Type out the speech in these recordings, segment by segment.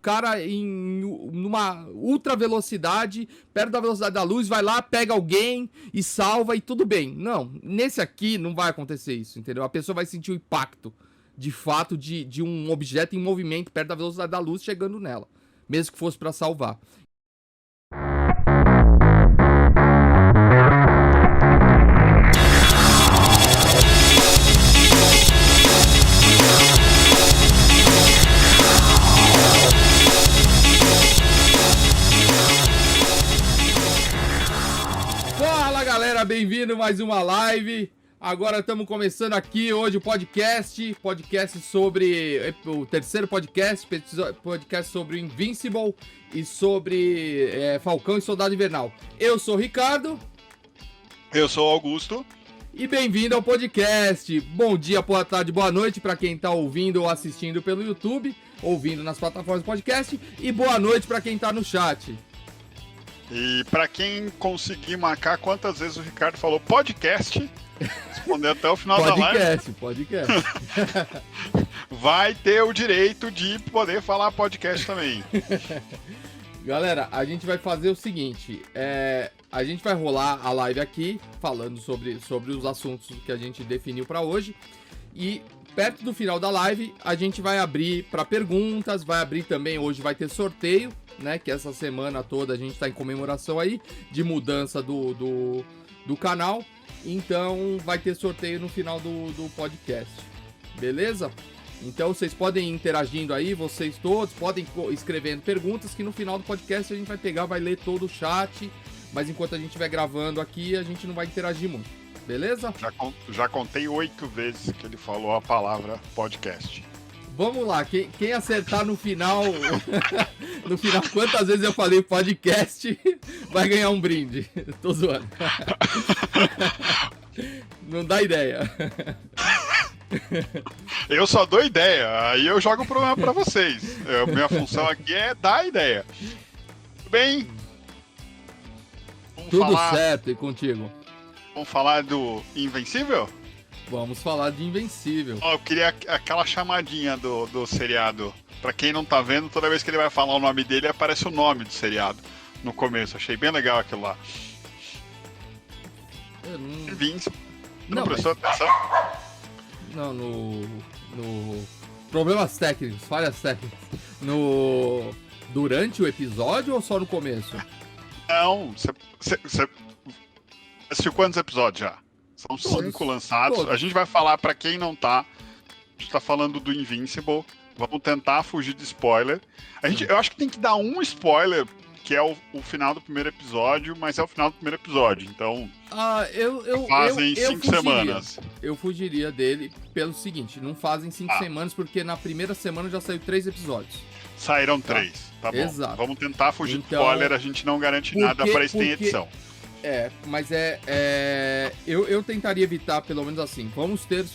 cara numa ultra velocidade, perto da velocidade da luz, vai lá, pega alguém e salva e tudo bem. Não, nesse aqui não vai acontecer isso, entendeu? A pessoa vai sentir o impacto, de fato, de um objeto em movimento perto da velocidade da luz chegando nela, mesmo que fosse pra salvar. Galera, bem-vindo a mais uma live. Agora estamos começando aqui hoje o podcast sobre o terceiro podcast sobre Invincible e sobre Falcão e Soldado Invernal. Eu sou o Ricardo. Eu sou o Augusto. E bem-vindo ao podcast. Bom dia, boa tarde, boa noite para quem está ouvindo ou assistindo pelo YouTube, ouvindo nas plataformas de podcast, e boa noite para quem está no chat. E para quem conseguir marcar quantas vezes o Ricardo falou podcast, responder até o final da live. Podcast. Vai ter o direito de poder falar podcast também. Galera, a gente vai fazer o seguinte, a gente vai rolar a live aqui, falando sobre os assuntos que a gente definiu para hoje, e perto do final da live a gente vai abrir para perguntas, vai abrir também, hoje vai ter sorteio, né, que essa semana toda a gente tá em comemoração aí de mudança do canal, então vai ter sorteio no final do podcast, beleza? Então vocês podem ir interagindo aí, vocês todos podem escrevendo perguntas que no final do podcast a gente vai pegar, vai ler todo o chat, mas enquanto a gente estiver gravando aqui a gente não vai interagir muito, beleza? Já contei 8 vezes que ele falou a palavra podcast. Vamos lá, quem acertar no final, no final, quantas vezes eu falei podcast, vai ganhar um brinde. Tô zoando. Não dá ideia. Eu só dou ideia, aí eu jogo o problema pra vocês. Minha função aqui é dar ideia. Tudo bem? Tudo certo, e contigo? Vamos falar do Invencível? Vamos falar de Invencível. Eu queria aquela chamadinha do seriado. Pra quem não tá vendo, toda vez que ele vai falar o nome dele, aparece o nome do seriado no começo. Achei bem legal aquilo lá. Invincible. Não prestou atenção? Não, no... Problemas técnicos, falhas técnicas. Durante o episódio ou só no começo? Não, você assistiu quantos episódios já? São 5 lançados. Todos. A gente vai falar pra quem não tá. A gente tá falando do Invincible. Vamos tentar fugir de spoiler. Eu acho que tem que dar um spoiler, que é o final do primeiro episódio, mas é o final do primeiro episódio. Então, fazem 5 semanas. Eu fugiria dele pelo seguinte, não fazem 5 semanas, porque na primeira semana já saiu 3 episódios. Saíram 3, tá bom. Exato. Vamos tentar fugir de spoiler, a gente não garante nada pra isso tem edição. Mas eu tentaria evitar, pelo menos assim. Vamos ter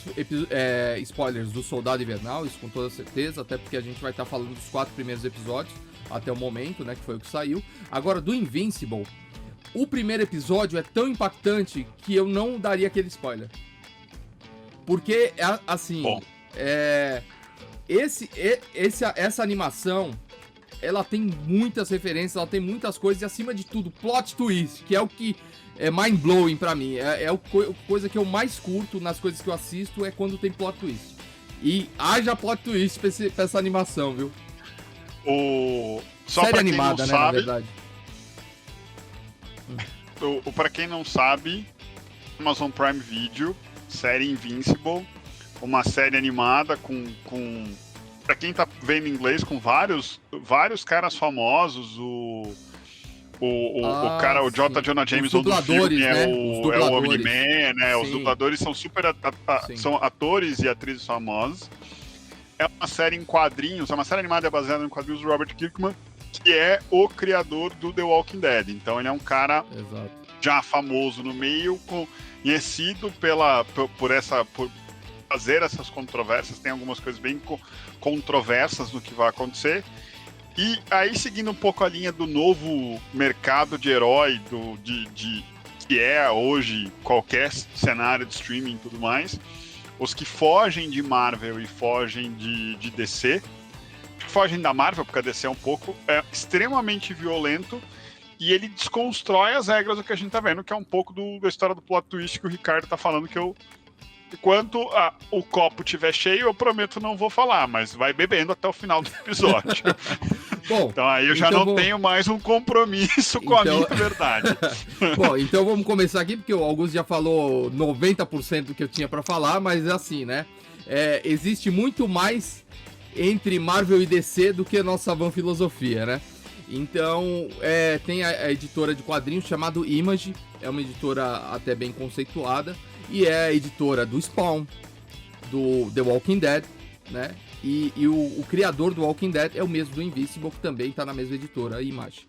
spoilers do Soldado Invernal, isso com toda certeza, até porque a gente vai estar falando dos 4 primeiros episódios, até o momento, né, que foi o que saiu. Agora, do Invincible, o primeiro episódio é tão impactante que eu não daria aquele spoiler. Porque, assim, essa animação... ela tem muitas referências, ela tem muitas coisas e, acima de tudo, plot twist, que é o que é mind-blowing pra mim. A coisa que eu mais curto nas coisas que eu assisto é quando tem plot twist. E haja plot twist pra essa animação, viu? Só série pra animada, quem não né, sabe, na verdade. Pra quem não sabe, Amazon Prime Video, série Invincible, uma série animada com pra quem tá vendo em inglês, com vários caras famosos, o cara, o J. Jonah Jameson do filme, né? é o Omni-Man, né? Sim. Os dubladores são são atores e atrizes famosos. É uma série em quadrinhos, é uma série animada baseada em quadrinhos do Robert Kirkman, que é o criador do The Walking Dead. Então ele é um cara já famoso no meio, conhecido por fazer essas controvérsias. Tem algumas coisas bem controversas no que vai acontecer. E aí, seguindo um pouco a linha do novo mercado de herói, que é hoje qualquer cenário de streaming e tudo mais, os que fogem de Marvel e fogem de DC fogem da Marvel, porque a DC é extremamente violento, e ele desconstrói as regras do que a gente tá vendo, que é um pouco da história do plot twist que o Ricardo tá falando, que enquanto o copo estiver cheio, eu prometo não vou falar, mas vai bebendo até o final do episódio. Bom, então aí eu já não tenho mais um compromisso com a minha verdade. Bom, então vamos começar aqui, porque o Augusto já falou 90% do que eu tinha pra falar, mas é assim, né? Existe muito mais entre Marvel e DC do que a nossa van filosofia, né? Então, tem a editora de quadrinhos chamada Image, é uma editora até bem conceituada, e é a editora do Spawn, do The Walking Dead, né? E o criador do Walking Dead é o mesmo do Invincible, que também está na mesma editora, a Image.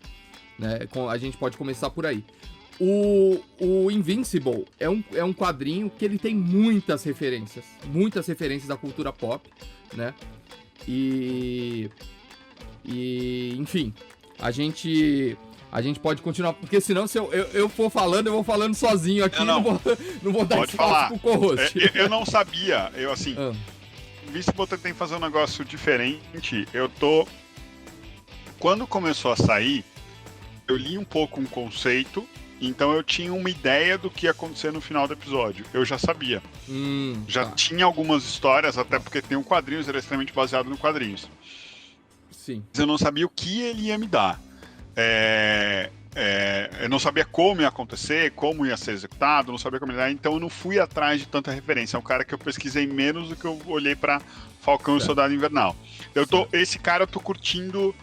Né? A gente pode começar por aí. O Invincible é um quadrinho que ele tem muitas referências da cultura pop, né? E enfim, a gente pode continuar, porque senão se eu for falando, eu vou falando sozinho aqui, não vou dar espaço pro co-host. Eu não sabia, Invincible tem que fazer um negócio diferente. Quando começou a sair, eu li um pouco um conceito, então eu tinha uma ideia do que ia acontecer no final do episódio. Eu já sabia. Tinha algumas histórias, até porque tem um quadrinhos, ele é extremamente baseado no quadrinhos. Sim. Mas eu não sabia o que ele ia me dar. Eu não sabia como ia acontecer, como ia ser executado, não sabia como ia dar, então eu não fui atrás de tanta referência. É um cara que eu pesquisei menos do que eu olhei pra Falcão e Soldado Invernal. Esse cara eu tô curtindo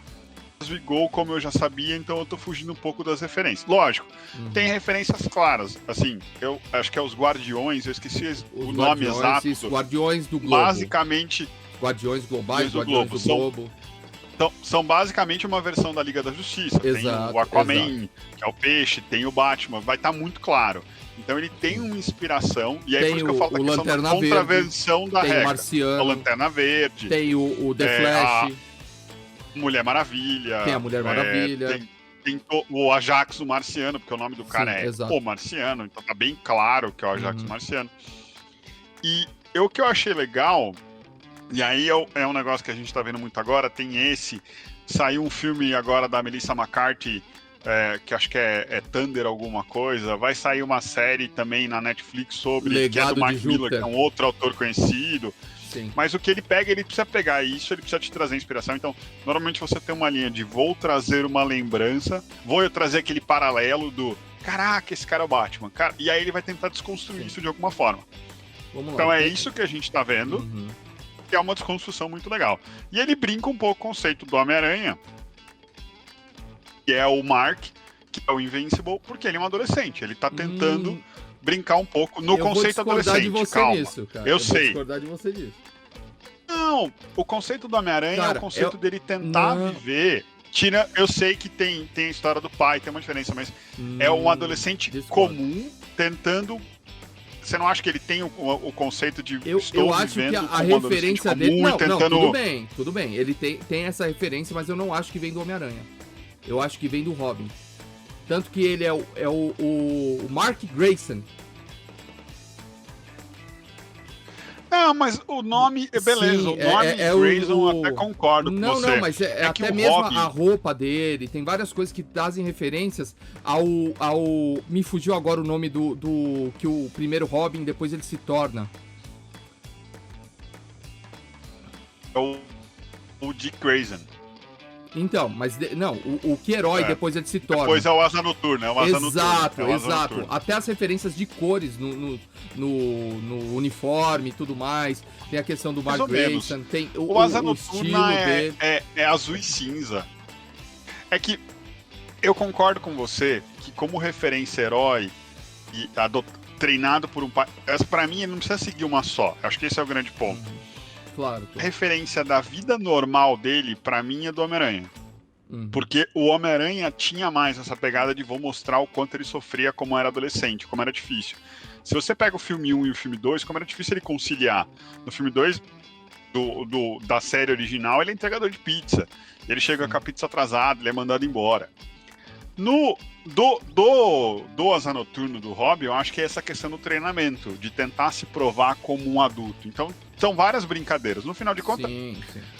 As We Go como eu já sabia, então eu tô fugindo um pouco das referências. Lógico, tem referências claras, assim, eu acho que é os Guardiões, eu esqueci o nome exato. Guardiões do Globo. Basicamente... Guardiões Globais, Guardiões do Globo. São basicamente uma versão da Liga da Justiça. Exato, tem o Aquaman, que é o peixe, tem o Batman, vai estar muito claro. Então ele tem uma inspiração, e aí por isso que eu falo da questão da contravenção da regra. Tem o Marciano, a Lanterna Verde. Tem o The Flash. A Mulher Maravilha. Tem a Mulher Maravilha. Tem o Ajax o Marciano, porque o nome do cara o Marciano, então tá bem claro que é o Ajax o Marciano. E o que eu achei legal... E aí é um negócio que a gente tá vendo muito agora, saiu um filme agora da Melissa McCarthy, que acho que é Thunder alguma coisa, vai sair uma série também na Netflix sobre, Legado que é do Mark Miller, que é um outro autor conhecido. Sim. Mas o que ele pega, ele precisa pegar isso, ele precisa te trazer inspiração. Então, normalmente você tem uma linha de vou trazer uma lembrança, vou trazer aquele paralelo do caraca, esse cara é o Batman, cara, e aí ele vai tentar desconstruir isso de alguma forma. Então é isso que a gente tá vendo. Que é uma desconstrução muito legal. E ele brinca um pouco com o conceito do Homem-Aranha, que é o Mark, que é o Invincible, porque ele é um adolescente. Ele tá tentando brincar um pouco no conceito adolescente. Eu vou discordar de você nisso, cara. Eu sei. Vou discordar de você disso. Não, o conceito do Homem-Aranha é o conceito dele tentar viver... eu sei que tem a história do pai, tem uma diferença, mas é um adolescente comum tentando... Você não acha que ele tem o conceito de eu acho que a referência dele... Não, tudo bem. Ele tem essa referência, mas eu não acho que vem do Homem-Aranha. Eu acho que vem do Robin. Tanto que ele é o Mark Grayson. Não, mas o nome, beleza, o nome Grayson eu até concordo com você. Não, mas até mesmo Robin... a roupa dele, tem várias coisas que trazem referências ao... Me fugiu agora o nome do que o primeiro Robin, depois ele se torna. O Dick Grayson. Então, mas não, o que herói depois ele se torna. Depois é o Asa Noturna, Exato. Até as referências de cores no uniforme e tudo mais. Tem a questão do Mark Grayson, tem o Asa Noturna é azul e cinza. É que eu concordo com você que como referência herói e treinado por um pai, pra mim ele não precisa seguir uma só. Acho que esse é o grande ponto. Claro. A referência da vida normal dele, pra mim, é do Homem-Aranha. Porque o Homem-Aranha tinha mais essa pegada de vou mostrar o quanto ele sofria como era adolescente, como era difícil. Se você pega o filme 1 e o filme 2, como era difícil ele conciliar. No filme 2 da série original, ele é entregador de pizza. Ele chega com a pizza atrasada, ele é mandado embora. Do Asa Noturno do Robin, eu acho que é essa questão do treinamento, de tentar se provar como um adulto. Então, são várias brincadeiras. No final de contas,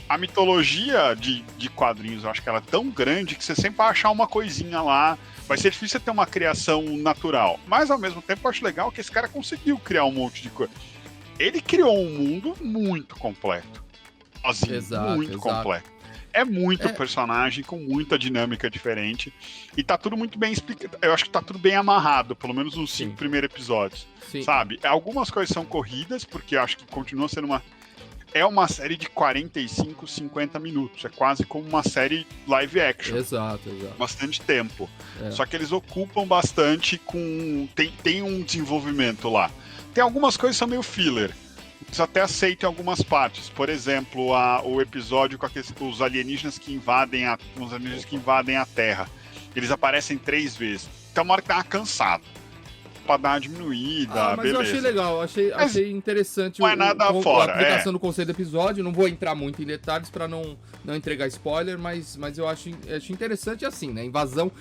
a mitologia de quadrinhos, eu acho que ela é tão grande que você sempre vai achar uma coisinha lá. Vai ser difícil ter uma criação natural. Mas, ao mesmo tempo, eu acho legal que esse cara conseguiu criar um monte de coisa. Ele criou um mundo muito completo. Assim, muito completo. É muito personagem, com muita dinâmica diferente. E tá tudo muito bem explicado. Eu acho que tá tudo bem amarrado, pelo menos nos 5 primeiros episódios. Sabe? Algumas coisas são corridas, porque eu acho que continua sendo uma... É uma série de 45, 50 minutos. É quase como uma série live action. Exato. Bastante tempo. Só que eles ocupam bastante com... Tem um desenvolvimento lá. Tem algumas coisas que são meio filler. Eles até aceitam algumas partes. Por exemplo, o episódio com os alienígenas que invadem a Terra. Eles aparecem 3 vezes. Então, uma hora que tá cansado. Pra dar uma diminuída, mas beleza. eu achei legal, achei interessante não é nada fora, a aplicação do conceito do episódio. Não vou entrar muito em detalhes pra não entregar spoiler, mas eu acho interessante assim, né? Invasão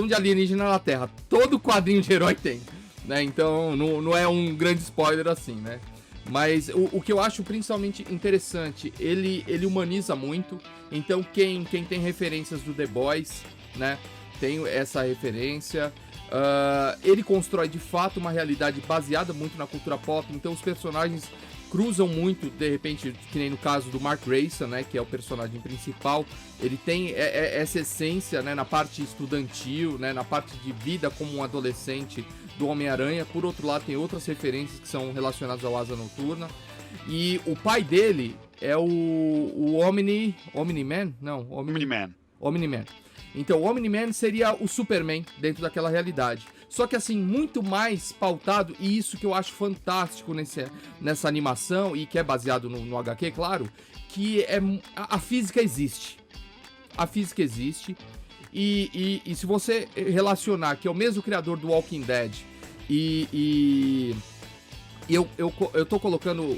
de alienígena na Terra. Todo quadrinho de herói tem, né? Então não é um grande spoiler assim, né? Mas o que eu acho principalmente interessante, ele humaniza muito. Então quem tem referências do The Boys, né? Tem essa referência. Ele constrói de fato uma realidade baseada muito na cultura pop. Então os personagens cruzam muito, de repente, que nem no caso do Mark Grayson, né, que é o personagem principal. Ele tem essa essência, né, na parte estudantil, né, na parte de vida como um adolescente do Homem-Aranha. Por outro lado, tem outras referências que são relacionadas ao Asa Noturna. E o pai dele é o Omni-Man? Não, Omni-Man. Então, o Omni-Man seria o Superman dentro daquela realidade. Só que, assim, muito mais pautado, e isso que eu acho fantástico nessa animação, e que é baseado no HQ, claro, que a física existe. A física existe. E se você relacionar que é o mesmo criador do Walking Dead, e eu tô colocando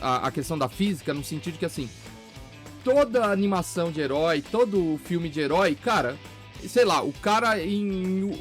a questão da física no sentido que, assim, toda animação de herói, todo filme de herói, cara, sei lá, o cara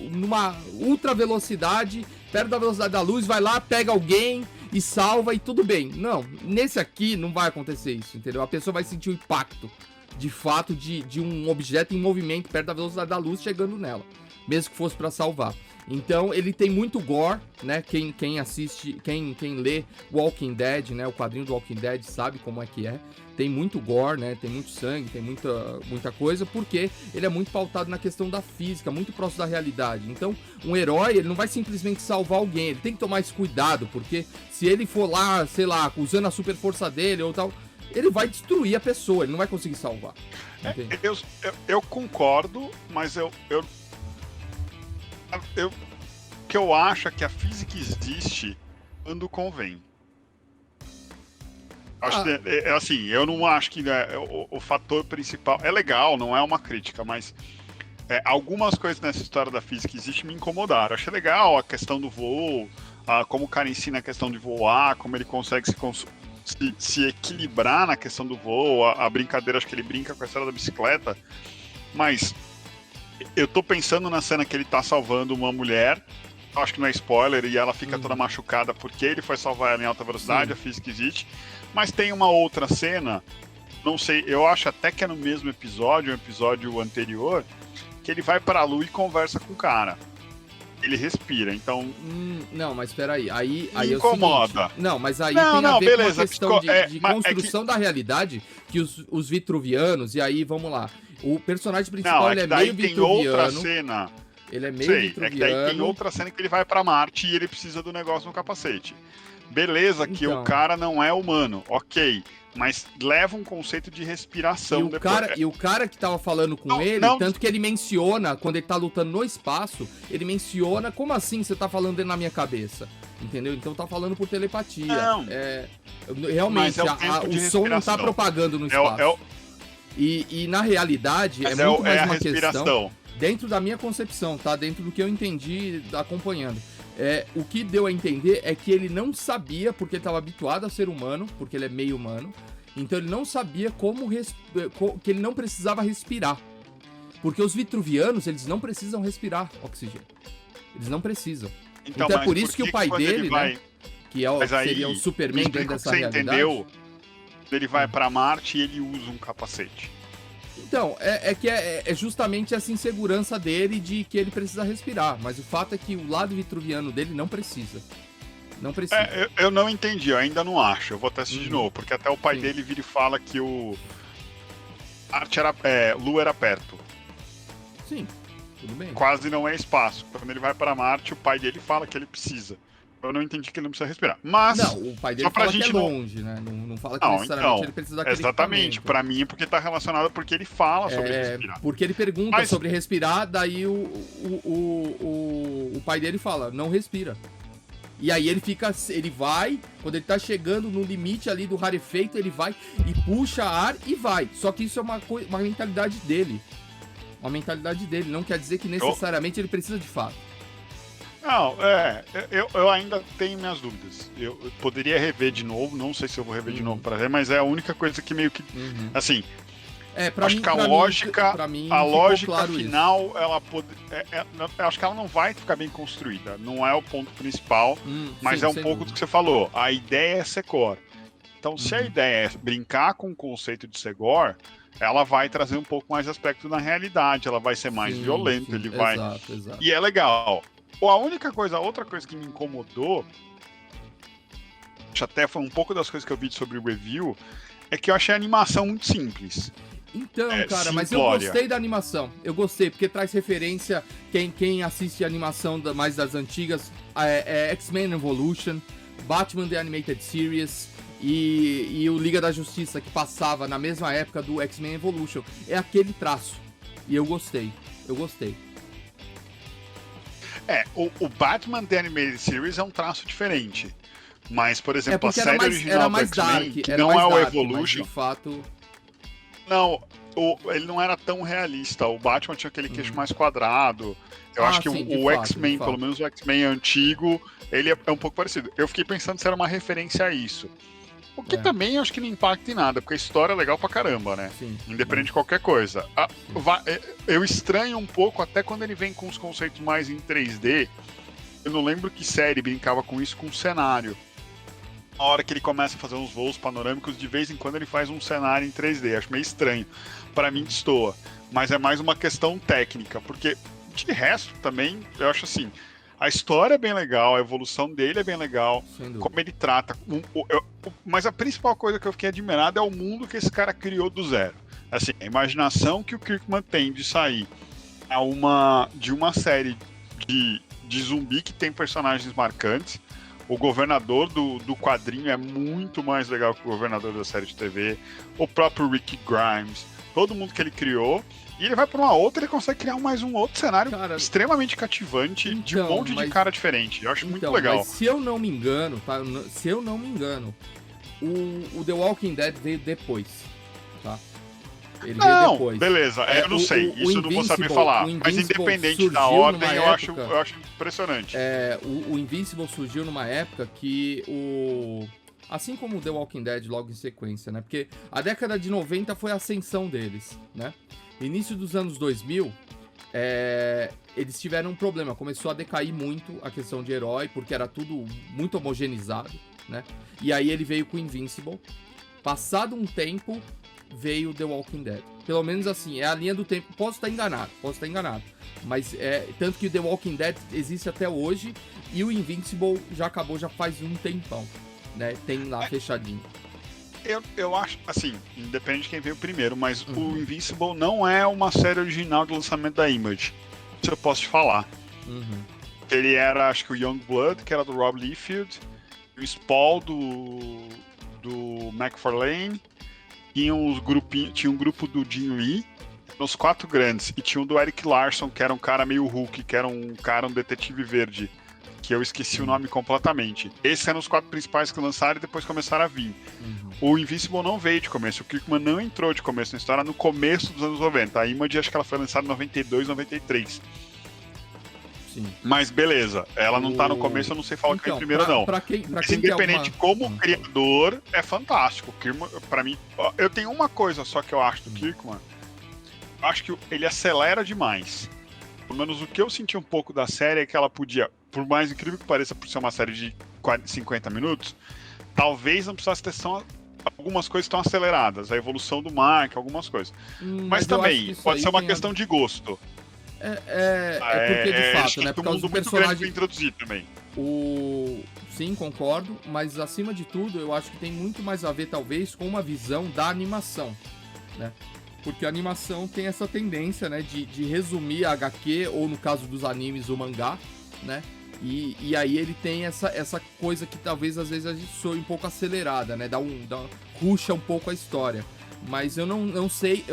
numa ultra velocidade, perto da velocidade da luz, vai lá, pega alguém e salva e tudo bem. Não, nesse aqui não vai acontecer isso, entendeu? A pessoa vai sentir o impacto, de fato, de um objeto em movimento perto da velocidade da luz chegando nela, mesmo que fosse pra salvar. Então ele tem muito gore, né? Quem assiste, quem lê Walking Dead, né? O quadrinho do Walking Dead sabe como é que é. Tem muito gore, né? Tem muito sangue, tem muita coisa, porque ele é muito pautado na questão da física, muito próximo da realidade. Então, um herói, ele não vai simplesmente salvar alguém, ele tem que tomar esse cuidado, porque se ele for lá, sei lá, usando a super força dele ou tal, ele vai destruir a pessoa, ele não vai conseguir salvar. Eu concordo, mas o que eu acho é que a física existe quando convém. Acho que, assim, eu não acho que o fator principal é legal, não é uma crítica, mas algumas coisas nessa história da física existe me incomodaram. Achei legal a questão do voo, como o cara ensina a questão de voar, como ele consegue se equilibrar na questão do voo, a brincadeira, acho que ele brinca com a história da bicicleta, mas eu tô pensando na cena que ele tá salvando uma mulher, acho que não é spoiler, e ela fica toda machucada porque ele foi salvar ela em alta velocidade, a física existe. Mas tem uma outra cena, não sei, eu acho até que é no mesmo episódio, um episódio anterior, que ele vai pra lua e conversa com o cara. Ele respira, então... Não, mas peraí, aí incomoda. É o seguinte, não, mas aí tem a ver com a questão de construção da realidade, que os vitruvianos, e aí, vamos lá, o personagem principal ele é meio vitruviano. Tem outra cena... Ele é meio vitruviano. É que daí tem outra cena que ele vai pra Marte e ele precisa do negócio no capacete. Beleza, que o cara não é humano, ok, mas leva um conceito de respiração depois. E o cara que tava falando com ele, tanto que ele menciona, quando ele tá lutando no espaço, ele menciona, como assim você tá falando dentro na minha cabeça? Entendeu? Então tá falando por telepatia. Não. Realmente, o som não tá propagando no espaço. E na realidade, é muito mais uma questão, dentro da minha concepção, tá? Dentro do que eu entendi acompanhando. O que deu a entender é que ele não sabia, porque ele estava habituado a ser humano, porque ele é meio humano, então ele não sabia que ele não precisava respirar. Porque os vitruvianos, eles não precisam respirar oxigênio. Eles não precisam. Então é por isso que o pai dele, né? que seria o Superman dentro dessa realidade. Você entendeu? Ele vai pra Marte e ele usa um capacete. Então, é justamente essa insegurança dele de que ele precisa respirar. Mas o fato é que o lado vitruviano dele não precisa. Não precisa. Eu não entendi, eu ainda não acho. Eu vou até assistir de novo, porque até o pai dele vira e fala que Lua era perto. Sim, tudo bem. Quase não é espaço. Quando ele vai para Marte, o pai dele fala que ele precisa. Eu não entendi que ele não precisa respirar. Mas não, o pai dele fala que é longe, né? Não fala que necessariamente ele precisa daquele exatamente, pra mim é porque tá relacionado porque ele fala sobre respirar. Porque ele pergunta sobre respirar, daí o pai dele fala, não respira. E aí ele vai, quando ele tá chegando no limite ali do rarefeito, ele vai e puxa ar e vai. Só que isso é uma mentalidade dele. Uma mentalidade dele, não quer dizer que necessariamente ele precisa de fato. Não, eu ainda tenho minhas dúvidas. Eu poderia rever de novo, não sei se eu vou rever de novo pra ver, mas é a única coisa que meio que, assim, acho que a lógica final, eu acho que ela não vai ficar bem construída, não é o ponto principal, mas é um pouco do que você falou, a ideia é ser gore. Então, se a ideia é brincar com o conceito de ser gore, ela vai trazer um pouco mais de aspecto na realidade, ela vai ser mais violenta, ele vai... Exato. E é legal. Outra coisa que me incomodou, até foi um pouco das coisas que eu vi sobre o review, é que eu achei a animação muito simples. Então, cara, mas eu gostei da animação. Eu gostei, porque traz referência, quem assiste a animação mais das antigas, X-Men Evolution, Batman The Animated Series e o Liga da Justiça, que passava na mesma época do X-Men Evolution. É aquele traço. E eu gostei. O Batman The Animated Series é um traço diferente. Mas, por exemplo, a série original do X-Men, que não é o Evolution... de fato... Não, ele não era tão realista. O Batman tinha aquele queixo mais quadrado. Eu acho que o X-Men, pelo menos o X-Men antigo, ele é um pouco parecido. Eu fiquei pensando se era uma referência a isso. O que também acho que não impacta em nada, porque a história é legal pra caramba, né? Sim. Independente de qualquer coisa. Eu estranho um pouco, até quando ele vem com os conceitos mais em 3D. Eu não lembro que série brincava com isso, com o cenário. Na hora que ele começa a fazer uns voos panorâmicos, de vez em quando ele faz um cenário em 3D. Acho meio estranho. Pra mim, destoa. Mas é mais uma questão técnica, porque de resto também, eu acho assim... A história é bem legal, a evolução dele é bem legal, como ele trata. Mas a principal coisa que eu fiquei admirado é o mundo que esse cara criou do zero. Assim, a imaginação que o Kirkman tem de sair de uma série de zumbi que tem personagens marcantes. O governador do quadrinho é muito mais legal que o governador da série de TV. O próprio Rick Grimes, todo mundo que ele criou. E ele vai pra uma outra, ele consegue criar mais um outro cenário extremamente cativante, de um monte de cara diferente. Eu acho muito legal. Mas se eu não me engano, o The Walking Dead veio depois, tá? Ele veio depois. Beleza, eu não sei, isso eu não vou saber falar. Mas independente da ordem, eu acho impressionante. O Invincible surgiu numa época que assim como o The Walking Dead logo em sequência, né? Porque a década de 90 foi a ascensão deles, né? Início dos anos 2000, eles tiveram um problema. Começou a decair muito a questão de herói, porque era tudo muito homogeneizado, né? E aí ele veio com o Invincible. Passado um tempo, veio The Walking Dead. Pelo menos assim, é a linha do tempo. Posso estar enganado. Mas tanto que o The Walking Dead existe até hoje e o Invincible já acabou já faz um tempão, né? Tem lá fechadinho. Eu acho, assim, independe de quem veio primeiro, mas o Invincible não é uma série original de lançamento da Image. Isso eu posso te falar. Ele era, acho que o Youngblood, que era do Rob Liefeld, o Spawn do McFarlane, tinha um grupo do Jim Lee, nos 4 grandes, e tinha um do Eric Larson, que era um cara meio Hulk, que era um detetive verde, que eu esqueci o nome completamente. Esses eram os 4 principais que lançaram e depois começaram a vir. O Invincible não veio de começo, o Kirkman não entrou de começo na história no começo dos anos 90. A Image, acho que ela foi lançada em 92, 93. Sim. Mas beleza, ela não tá no começo, eu não sei falar que veio primeiro, não. Mas independente como criador, é fantástico. O Kirkman, pra mim, eu tenho uma coisa só que eu acho do Kirkman. Eu acho que ele acelera demais. Pelo menos o que eu senti um pouco da série é que ela podia, por mais incrível que pareça, por ser uma série de 50 minutos, talvez não precisasse ter algumas coisas estão aceleradas, a evolução do Mark, algumas coisas. Mas também pode ser uma questão de gosto. Porque de fato, né? Por causa do personagem para introduzir também. Sim, concordo, mas acima de tudo, eu acho que tem muito mais a ver, talvez, com uma visão da animação, né? Porque a animação tem essa tendência, né, de resumir a HQ, ou no caso dos animes, o mangá, né? E aí ele tem essa coisa que talvez às vezes a gente soe um pouco acelerada, né? Ruxa um pouco a história. Mas eu não sei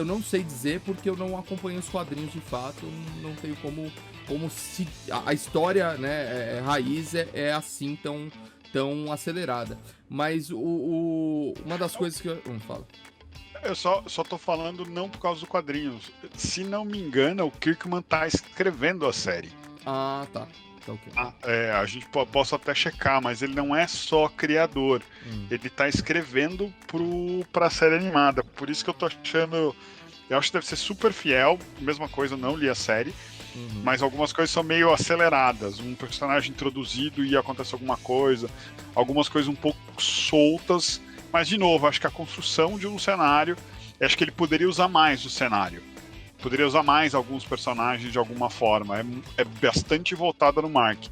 dizer, porque eu não acompanho os quadrinhos de fato, não tenho como se a história, né, raiz é assim tão acelerada. Mas uma das coisas que eu falo. Eu só tô falando não por causa dos quadrinhos. Se não me engano, o Kirkman tá escrevendo a série. Ah, tá. Okay. A gente posso até checar, mas ele não é só criador. Ele tá escrevendo pra série animada. Por isso que eu tô achando. Eu acho que deve ser super fiel. Mesma coisa, eu não li a série. Mas algumas coisas são meio aceleradas. Um personagem introduzido e acontece alguma coisa. Algumas coisas um pouco soltas. Mas, de novo, acho que a construção de um cenário. Acho que ele poderia usar mais o cenário. Poderia usar mais alguns personagens de alguma forma. É bastante voltada no Mark.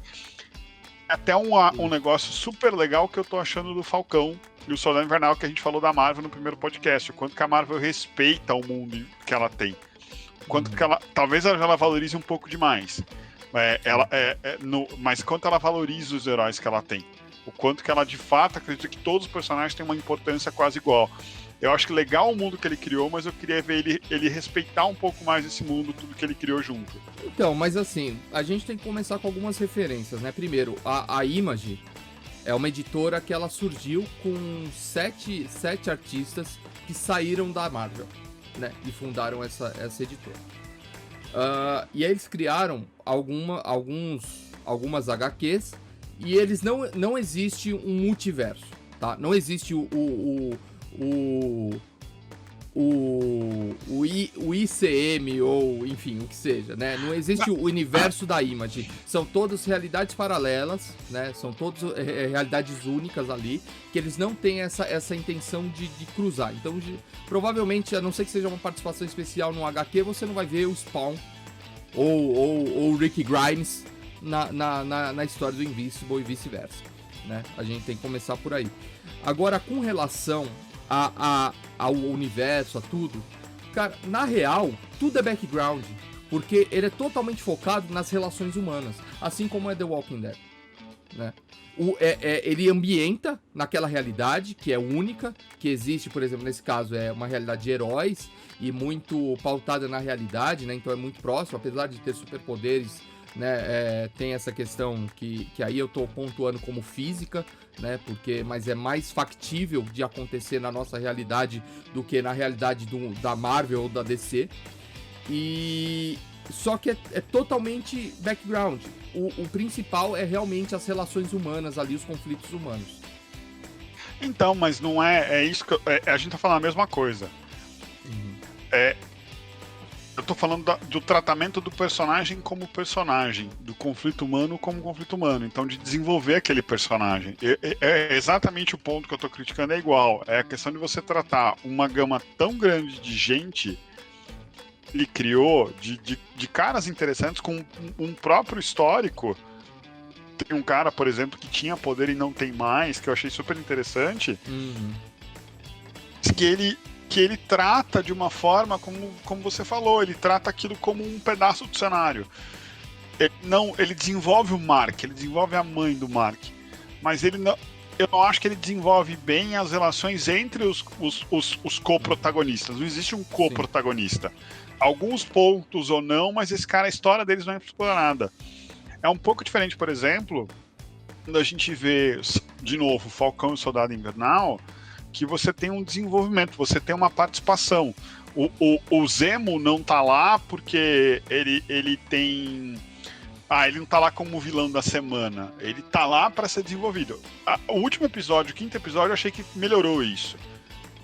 Até um negócio super legal que eu tô achando do Falcão e o Soldado Invernal, que a gente falou da Marvel no primeiro podcast. O quanto que a Marvel respeita o mundo que ela tem. O quanto que ela... Talvez ela valorize um pouco demais. Mas quanto ela valoriza os heróis que ela tem. O quanto que ela, de fato, acredita que todos os personagens têm uma importância quase igual. Eu acho que legal o mundo que ele criou, mas eu queria ver ele respeitar um pouco mais esse mundo, tudo que ele criou junto. Então, mas assim, a gente tem que começar com algumas referências, né? Primeiro, a Image é uma editora que ela surgiu com sete artistas que saíram da Marvel, né? E fundaram essa editora. E aí eles criaram algumas HQs e eles não existe um multiverso, tá? Não existe o ICM ou enfim, o que seja, né? Não existe o universo da Image. São todas realidades paralelas, né? São todas realidades únicas ali, que eles não têm essa intenção de cruzar. Então, provavelmente, a não ser que seja uma participação especial no HQ, você não vai ver o Spawn ou o Rick Grimes na história do Invincible e vice-versa, né? A gente tem que começar por aí. Agora, com relação ao universo, a tudo, cara, na real, tudo é background, porque ele é totalmente focado nas relações humanas, assim como é The Walking Dead, né? Ele ambienta naquela realidade que é única, que existe, por exemplo, nesse caso é uma realidade de heróis e muito pautada na realidade, né? Então é muito próximo, apesar de ter superpoderes, né? Tem essa questão que aí eu tô pontuando como física, né? Mas é mais factível de acontecer na nossa realidade do que na realidade da Marvel ou da DC. Só que é totalmente background. O principal é realmente as relações humanas ali, os conflitos humanos. Então, mas não é isso que a gente tá falando a mesma coisa. Eu tô falando do tratamento do personagem como personagem, do conflito humano como conflito humano. Então, de desenvolver aquele personagem. É exatamente o ponto que eu tô criticando, é igual. É a questão de você tratar uma gama tão grande de gente que ele criou, de caras interessantes, com um próprio histórico. Tem um cara, por exemplo, que tinha poder e não tem mais, que eu achei super interessante. Que ele trata de uma forma, como você falou, ele trata aquilo como um pedaço do cenário. Ele desenvolve o Mark, ele desenvolve a mãe do Mark, mas eu não acho que ele desenvolve bem as relações entre os co-protagonistas. Não existe um co-protagonista. Alguns pontos ou não, mas a história deles não é explorada. É um pouco diferente, por exemplo, quando a gente vê, de novo, Falcão e o Soldado Invernal, que você tem um desenvolvimento, você tem uma participação. O Zemo não tá lá porque ele tem... ele não tá lá como vilão da semana. Ele tá lá para ser desenvolvido. O último episódio, o quinto episódio, eu achei que melhorou isso.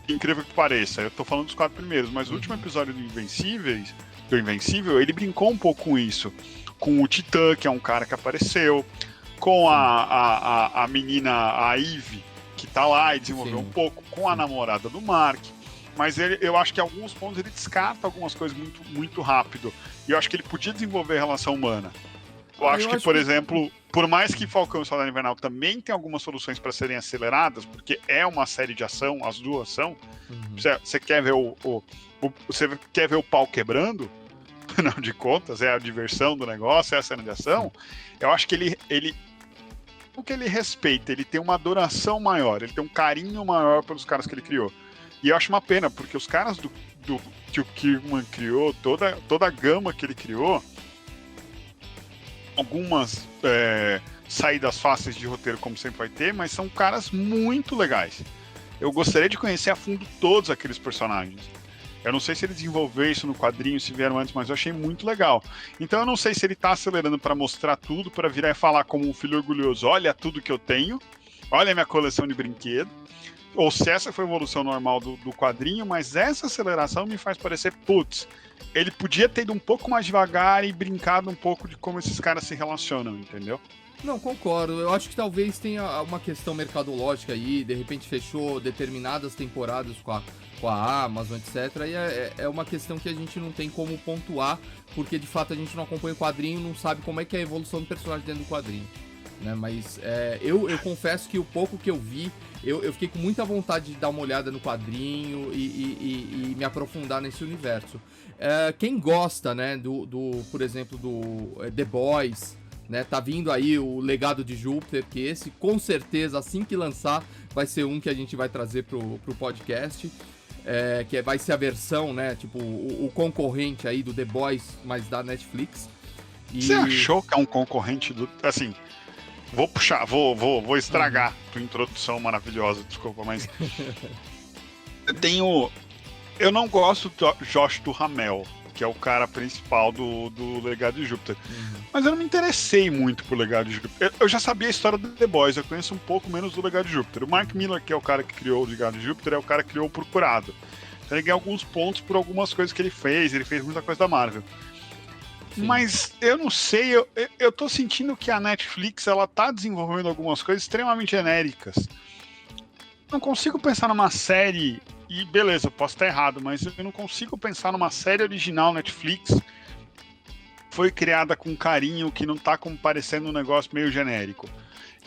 Incrível que pareça. Eu tô falando dos 4 primeiros, mas o último episódio do Invencível, ele brincou um pouco com isso. Com o Titã, que é um cara que apareceu. com a menina, a Eve, que tá lá e desenvolveu um pouco, com a namorada do Mark. Mas eu acho que em alguns pontos ele descarta algumas coisas muito, muito rápido. E eu acho que ele podia desenvolver a relação humana. Eu acho que, por exemplo, por mais que Falcão e Soldado Invernal também tem algumas soluções para serem aceleradas, porque é uma série de ação, as duas são. Você quer ver você quer ver o pau quebrando? Afinal de contas, é a diversão do negócio, é a cena de ação. Eu acho que ele o que ele respeita, ele tem uma adoração maior, ele tem um carinho maior pelos caras que ele criou. E eu acho uma pena, porque os caras que o Kirkman criou, toda a gama que ele criou, algumas saídas fáceis de roteiro, como sempre vai ter, mas são caras muito legais. Eu gostaria de conhecer a fundo todos aqueles personagens. Eu não sei se ele desenvolveu isso no quadrinho, se vieram antes, mas eu achei muito legal. Então eu não sei se ele tá acelerando para mostrar tudo, para virar e falar como um filho orgulhoso, olha tudo que eu tenho, olha a minha coleção de brinquedos, ou se essa foi a evolução normal do quadrinho, mas essa aceleração me faz parecer, putz, ele podia ter ido um pouco mais devagar e brincado um pouco de como esses caras se relacionam, entendeu? Não, concordo. Eu acho que talvez tenha uma questão mercadológica aí, de repente fechou determinadas temporadas com a Amazon, etc. E é uma questão que a gente não tem como pontuar, porque de fato a gente não acompanha o quadrinho, não sabe como é que é a evolução do personagem dentro do quadrinho. Né? Mas eu confesso que o pouco que eu vi, eu fiquei com muita vontade de dar uma olhada no quadrinho e me aprofundar nesse universo. Quem gosta, né, por exemplo, do The Boys, né, tá vindo aí o Legado de Júpiter, que esse, com certeza, assim que lançar, vai ser um que a gente vai trazer pro podcast, que vai ser a versão, né, tipo, o concorrente aí do The Boys, mas da Netflix. Você achou que é um concorrente do... Assim, vou puxar, vou estragar tua introdução maravilhosa, desculpa, mas... Eu não gosto do Josh Duhamel, que é o cara principal do Legado de Júpiter. Mas eu não me interessei muito por Legado de Júpiter. Eu já sabia a história do The Boys, eu conheço um pouco menos do Legado de Júpiter. O Mark Millar, que é o cara que criou o Legado de Júpiter, é o cara que criou o Procurado. Então ele ganha alguns pontos por algumas coisas que ele fez muita coisa da Marvel. Sim. Mas eu não sei, eu tô sentindo que a Netflix, ela tá desenvolvendo algumas coisas extremamente genéricas. Não consigo pensar numa série... E beleza, eu posso estar errado, mas eu não consigo pensar numa série original Netflix foi criada com carinho, que não tá como parecendo um negócio meio genérico.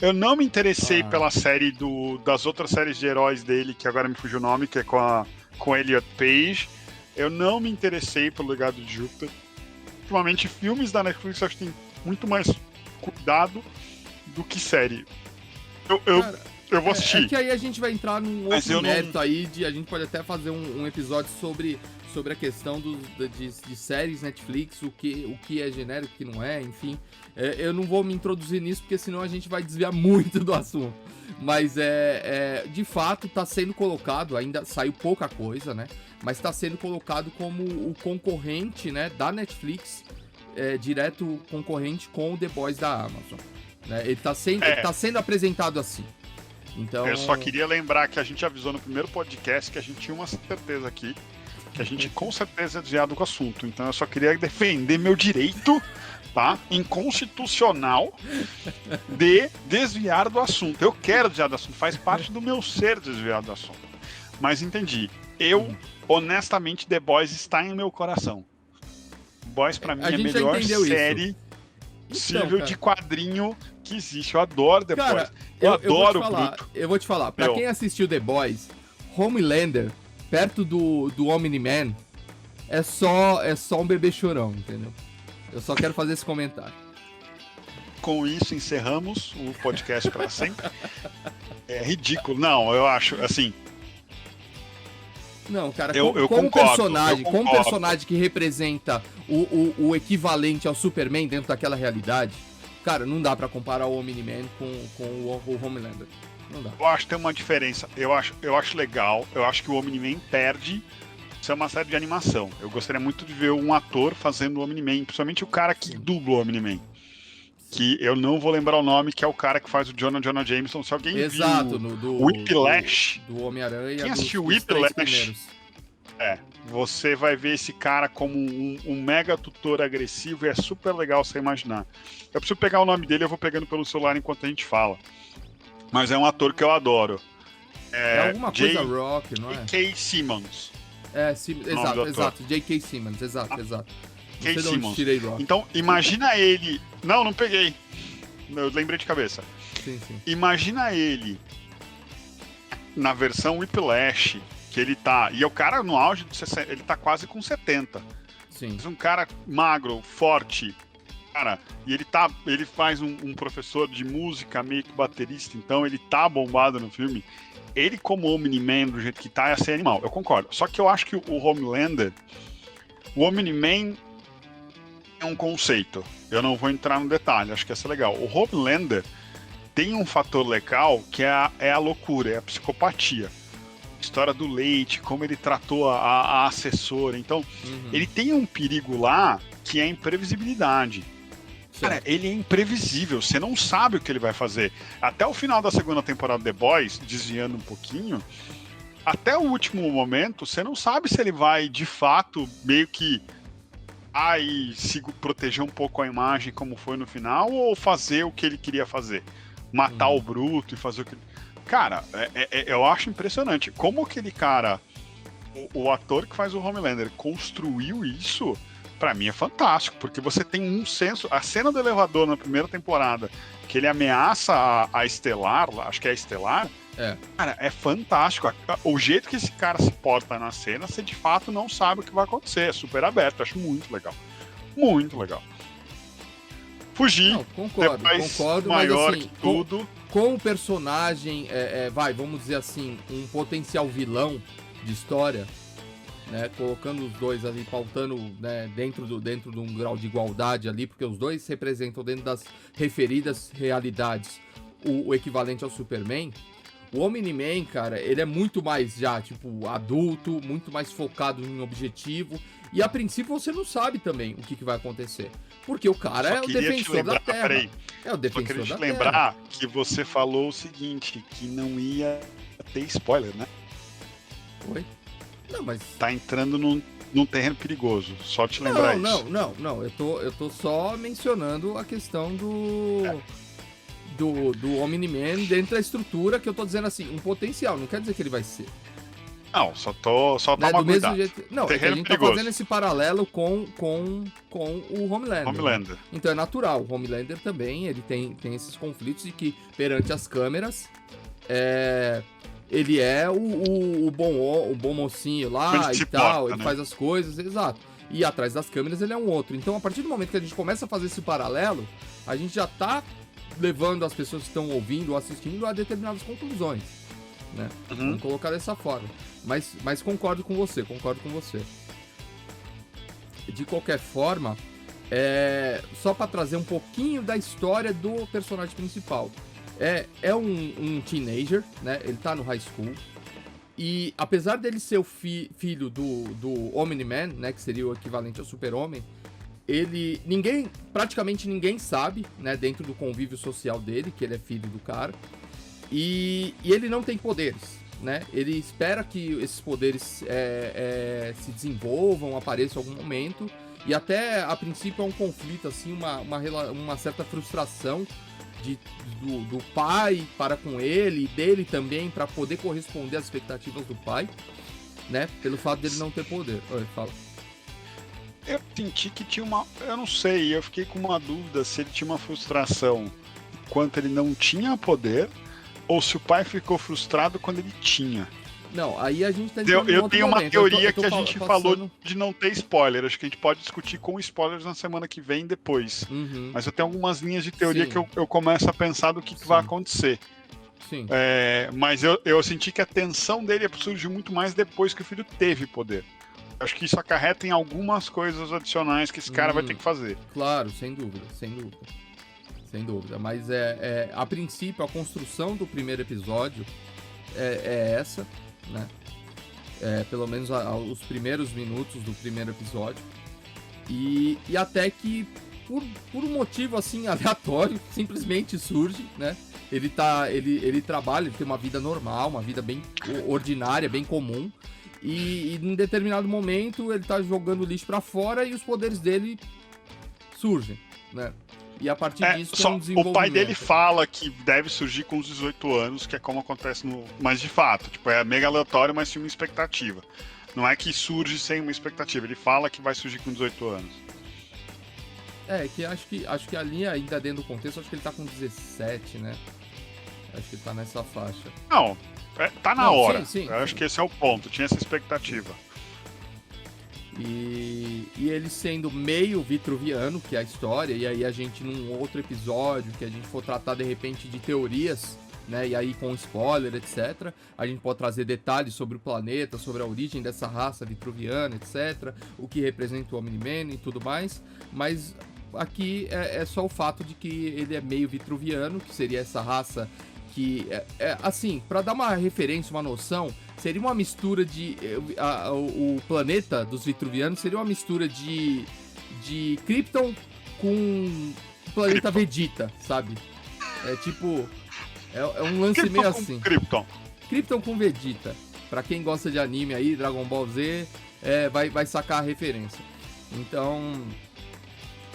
Eu não me interessei pela série das outras séries de heróis dele, que agora me fugiu o nome, que é com Elliot Page. Eu não me interessei pelo Legado de Júpiter. Ultimamente, filmes da Netflix eu acho que tem muito mais cuidado do que série. Eu vou assistir. É que aí a gente vai entrar num outro mérito aí, a gente pode até fazer um episódio sobre a questão de séries Netflix, o que é genérico, o que não é, enfim. Eu não vou me introduzir nisso, porque senão a gente vai desviar muito do assunto. Mas de fato tá sendo colocado, ainda saiu pouca coisa, né? Mas tá sendo colocado como o concorrente, né, da Netflix, direto concorrente com o The Boys da Amazon. Né? Ele tá sendo apresentado assim. Então... Eu só queria lembrar que a gente avisou no primeiro podcast que a gente tinha uma certeza aqui, que a gente com certeza é desviado com o assunto. Então eu só queria defender meu direito, tá, inconstitucional, de desviar do assunto. Eu quero desviar do assunto, faz parte do meu ser desviar do assunto. Mas entendi. Honestamente, The Boys está em meu coração. Boys pra mim é a melhor série possível de quadrinho que existe. Eu adoro The Boys. Eu adoro o Bruto. Eu vou te falar, pra quem assistiu The Boys, Homelander, perto do Omni-Man, é só um bebê chorão, entendeu? Eu só quero fazer esse comentário. Com isso, encerramos o podcast para sempre. É ridículo. Não, eu acho, assim... Não, cara, como personagem que representa o equivalente ao Superman dentro daquela realidade, cara, não dá pra comparar o Omni-Man com o Homelander. Não dá. Eu acho que tem uma diferença. Eu acho legal. Eu acho que o Omni-Man perde. Isso é uma série de animação. Eu gostaria muito de ver um ator fazendo o Omni-Man, principalmente o cara que dubla o Omni-Man. Que eu não vou lembrar o nome, que é o cara que faz o Jonah Jameson. Se alguém viu o Whiplash... Do Homem-Aranha. Quem assistiu o Whiplash? Você vai ver esse cara como um mega tutor agressivo e é super legal você imaginar. Eu preciso pegar o nome dele, eu vou pegando pelo celular enquanto a gente fala. Mas é um ator que eu adoro. É alguma coisa rock, não é? J.K. Simmons. Exato. J.K. Simmons, exato. J.K. Simmons. Então, imagina ele... Não peguei. Eu lembrei de cabeça. Sim. Imagina ele na versão Whiplash, que ele tá... E é o cara no auge de 60, ele tá quase com 70. Sim. Um cara magro, forte, cara, e ele faz um professor de música, meio que baterista, então ele tá bombado no filme. Ele como Omni-Man, do jeito que tá, ia ser animal, eu concordo. Só que eu acho que o Homelander, o Omni-Man é um conceito. Eu não vou entrar no detalhe, acho que ia ser legal. O Homelander tem um fator legal que é a loucura, é a psicopatia. História do Leite, como ele tratou a assessora. Então, ele tem um perigo lá que é a imprevisibilidade. Cara, ele é imprevisível, você não sabe o que ele vai fazer. Até o final da segunda temporada de The Boys, desviando um pouquinho, até o último momento, você não sabe se ele vai, de fato, meio que se proteger um pouco a imagem como foi no final, ou fazer o que ele queria fazer. Matar o Bruto e fazer o que... Cara, eu acho impressionante. Como aquele cara, o ator que faz o Homelander, construiu isso, pra mim é fantástico, porque você tem um senso... A cena do elevador na primeira temporada, que ele ameaça a Estelar, acho que é a Estelar, cara, é fantástico. O jeito que esse cara se porta na cena, você de fato não sabe o que vai acontecer. É super aberto, acho muito legal. Muito legal. Fugir. Não, concordo, maior mas assim, que tudo. Com o personagem, vamos dizer assim, um potencial vilão de história, né, colocando os dois ali, pautando, né, dentro de um grau de igualdade ali, porque os dois representam dentro das referidas realidades o equivalente ao Superman. O Omni-Man, cara, ele é muito mais já, tipo, adulto, muito mais focado em objetivo. E a princípio você não sabe também o que vai acontecer. Porque o cara é o defensor da Terra. Peraí, é o defensor da Terra. Só queria te lembrar que você falou o seguinte, que não ia ter spoiler, né? Oi? Não, mas... Tá entrando num terreno perigoso, só te lembrar isso. Não, eu tô só mencionando a questão do Omni-Man dentro da estrutura, que eu tô dizendo assim, um potencial, não quer dizer que ele vai ser. Não, só tá do mesmo jeito. Não, a gente tá fazendo esse paralelo com o Homelander. Né? Então é natural, o Homelander também, ele tem esses conflitos de que perante as câmeras, ele é o bom mocinho lá e tal, ele faz as coisas, exato. E atrás das câmeras ele é um outro. Então a partir do momento que a gente começa a fazer esse paralelo, a gente já tá levando as pessoas que estão ouvindo ou assistindo a determinadas conclusões, né? Vamos colocar dessa forma. Mas concordo com você. De qualquer forma, só para trazer um pouquinho da história do personagem principal. É um teenager, né? Ele tá no high school. E apesar dele ser o filho do Omni-Man, né? Que seria o equivalente ao Super-Homem, praticamente ninguém sabe, né? Dentro do convívio social dele, que ele é filho do cara. E ele não tem poderes, né? Ele espera que esses poderes se desenvolvam, apareçam em algum momento. E até, a princípio, é um conflito, assim, uma certa frustração do pai para com ele, e dele também, para poder corresponder às expectativas do pai, né? Pelo fato dele não ter poder. Oi, fala. Eu senti que tinha eu não sei, eu fiquei com uma dúvida se ele tinha uma frustração enquanto ele não tinha poder, ou se o pai ficou frustrado quando ele tinha. Não, aí a gente tá entrando Eu tenho uma teoria que a gente falou de não ter spoiler. Acho que a gente pode discutir com spoilers na semana que vem depois. Mas eu tenho algumas linhas de teoria que eu começo a pensar do que vai acontecer. Sim. Mas eu senti que a tensão dele surgiu muito mais depois que o filho teve poder. Acho que isso acarreta em algumas coisas adicionais que esse cara vai ter que fazer. Claro, sem dúvida. Mas a princípio, a construção do primeiro episódio é essa, né? Pelo menos os primeiros minutos do primeiro episódio. E até que, por um motivo assim aleatório, simplesmente surge, né? Ele trabalha, ele tem uma vida normal, uma vida bem ordinária, bem comum. e em determinado momento ele tá jogando lixo pra fora e os poderes dele surgem, né? E a partir disso só, tem um desenvolvimento. O pai dele fala que deve surgir com os 18 anos, que é como acontece no... Mas de fato, tipo, é mega aleatório, mas tem uma expectativa. Não é que surge sem uma expectativa, ele fala que vai surgir com 18 anos. Que acho que ali ainda dentro do contexto, acho que ele tá com 17, né? Acho que ele tá nessa faixa. Não, tá na hora. Sim, Eu acho que esse é o ponto, tinha essa expectativa. E ele sendo meio vitruviano, que é a história, e aí a gente num outro episódio, que a gente for tratar de repente de teorias, né, e aí com spoiler, etc, a gente pode trazer detalhes sobre o planeta, sobre a origem dessa raça vitruviana, etc, o que representa o Omni-Man e tudo mais, mas aqui é só o fato de que ele é meio vitruviano, que seria essa raça que, assim, para dar uma referência, uma noção, seria uma mistura de... o planeta dos vitruvianos seria uma mistura de Krypton com o planeta Vegeta, sabe? É tipo... É um lance Krypton meio assim. Krypton com Vegeta. Pra quem gosta de anime aí, Dragon Ball Z, vai sacar a referência. Então...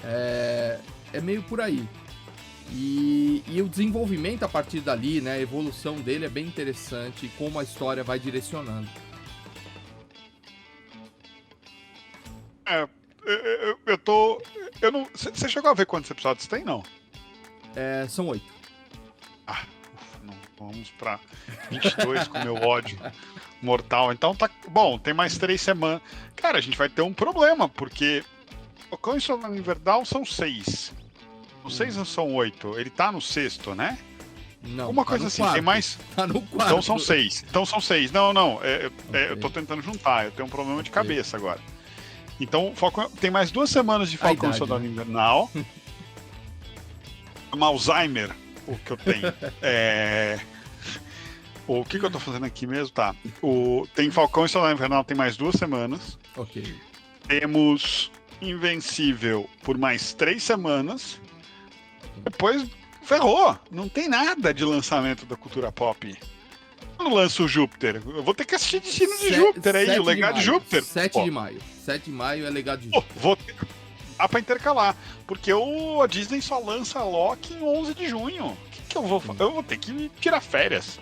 É meio por aí. E o desenvolvimento a partir dali, né, a evolução dele é bem interessante, como a história vai direcionando. Eu não. Você chegou a ver quantos episódios tem, não? São 8. Não, vamos pra 22 com meu ódio mortal. Então tá bom, tem mais 3 semanas. Cara, a gente vai ter um problema, porque o Cão e Soldado Invernal são 6. Os 6 não são 8. Ele tá no 6º, né? Não. Uma coisa assim, quarto. tem mais. Tá no 4. Então são 6. Não. Okay. Eu tô tentando juntar. Eu tenho um problema de cabeça agora. Então, tem mais 2 semanas de Falcão e Soldado Invernal. Um Alzheimer, o que eu tenho. O que eu tô fazendo aqui mesmo? Tá. Tem Falcão e Soldado Invernal, tem mais 2 semanas. Ok. Temos Invencível por mais 3 semanas. Depois ferrou. Não tem nada de lançamento da cultura pop. Quando lança o Júpiter? Eu vou ter que assistir Destino de Júpiter aí, o Legado de Júpiter. 7 de maio. 7 de maio é Legado de Júpiter. Dá pra intercalar. Porque a Disney só lança Loki em 11 de junho. O que eu vou fazer? Eu vou ter que tirar férias.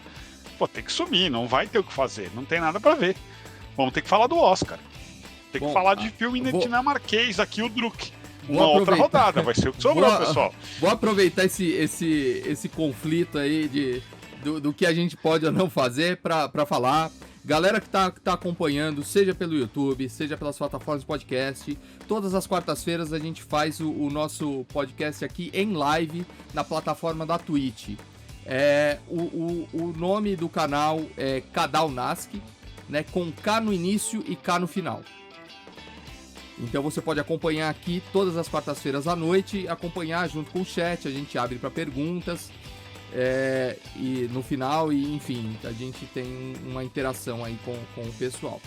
Vou ter que sumir. Não vai ter o que fazer. Não tem nada pra ver. Vamos ter que falar do Oscar. Tem que falar de filme dinamarquês aqui, o Druk. Uma outra rodada, vai ser o que sobrou, pessoal. Vou aproveitar esse conflito aí do que a gente pode ou não fazer pra falar. Galera que tá acompanhando, seja pelo YouTube, seja pelas plataformas de podcast, todas as quartas-feiras a gente faz o nosso podcast aqui em live na plataforma da Twitch. O nome do canal é Cadalnask, né, com K no início e K no final. Então você pode acompanhar aqui todas as quartas-feiras à noite, acompanhar junto com o chat, a gente abre para perguntas, e no final, e enfim, a gente tem uma interação aí com o pessoal.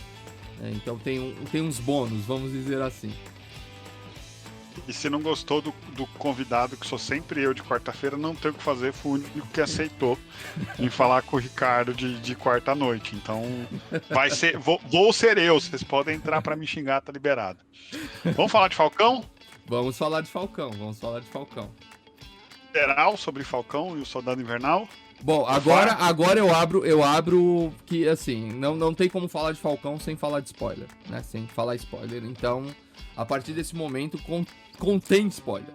Então tem uns bônus, vamos dizer assim. E se não gostou do convidado, que sou sempre eu de quarta-feira, não tenho o que fazer, fui o único que aceitou em falar com o Ricardo de quarta-noite. Então, vai ser, vou ser eu, vocês podem entrar pra me xingar, tá liberado. Vamos falar de Falcão? Vamos falar de Falcão. Geral sobre Falcão e o Soldado Invernal? Bom, agora eu abro que, assim, não tem como falar de Falcão sem falar de spoiler, né? Sem falar spoiler, então, a partir desse momento, contém spoiler.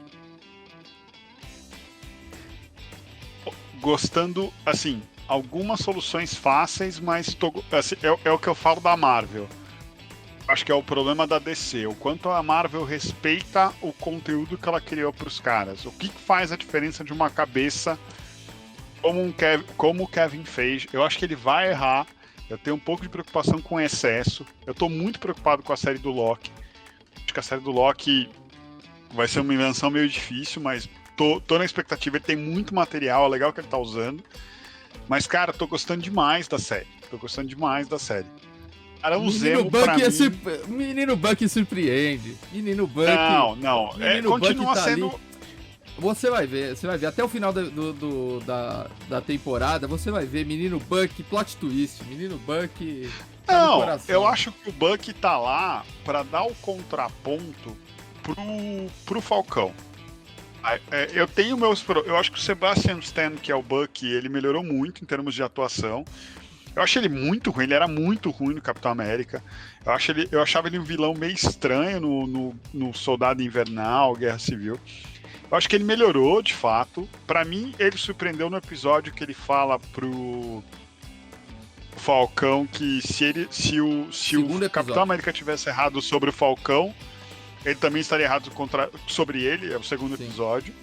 Gostando, assim, algumas soluções fáceis, mas assim, é o que eu falo da Marvel. Acho que é o problema da DC, o quanto a Marvel respeita o conteúdo que ela criou pros caras. O que faz a diferença de uma cabeça como o Kevin fez? Eu acho que ele vai errar. Eu tenho um pouco de preocupação com o excesso. Eu tô muito preocupado com a série do Loki. Acho que a série do Loki vai ser uma invenção meio difícil, mas tô na expectativa. Ele tem muito material, é legal que ele tá usando. Mas, cara, tô gostando demais da série. Cara, o Zemo pra mim... Menino Bucky surpreende. Menino Bucky... Não. Menino Continua Bucky tá sendo... ali. Você vai ver. Até o final da temporada, você vai ver Menino Buck, plot twist. Menino Buck. Não, eu acho que o Buck tá lá pra dar o contraponto pro Falcão. Eu tenho eu acho que o Sebastian Stan, que é o Buck, ele melhorou muito em termos de atuação. Eu acho ele muito ruim, ele era muito ruim no Capitão América. Eu achava ele um vilão meio estranho no Soldado Invernal, Guerra Civil. Eu acho que ele melhorou, de fato. Pra mim, ele surpreendeu no episódio que ele fala pro Falcão que se o Capitão América tivesse errado sobre o Falcão, ele também estaria errado sobre ele. É o segundo episódio.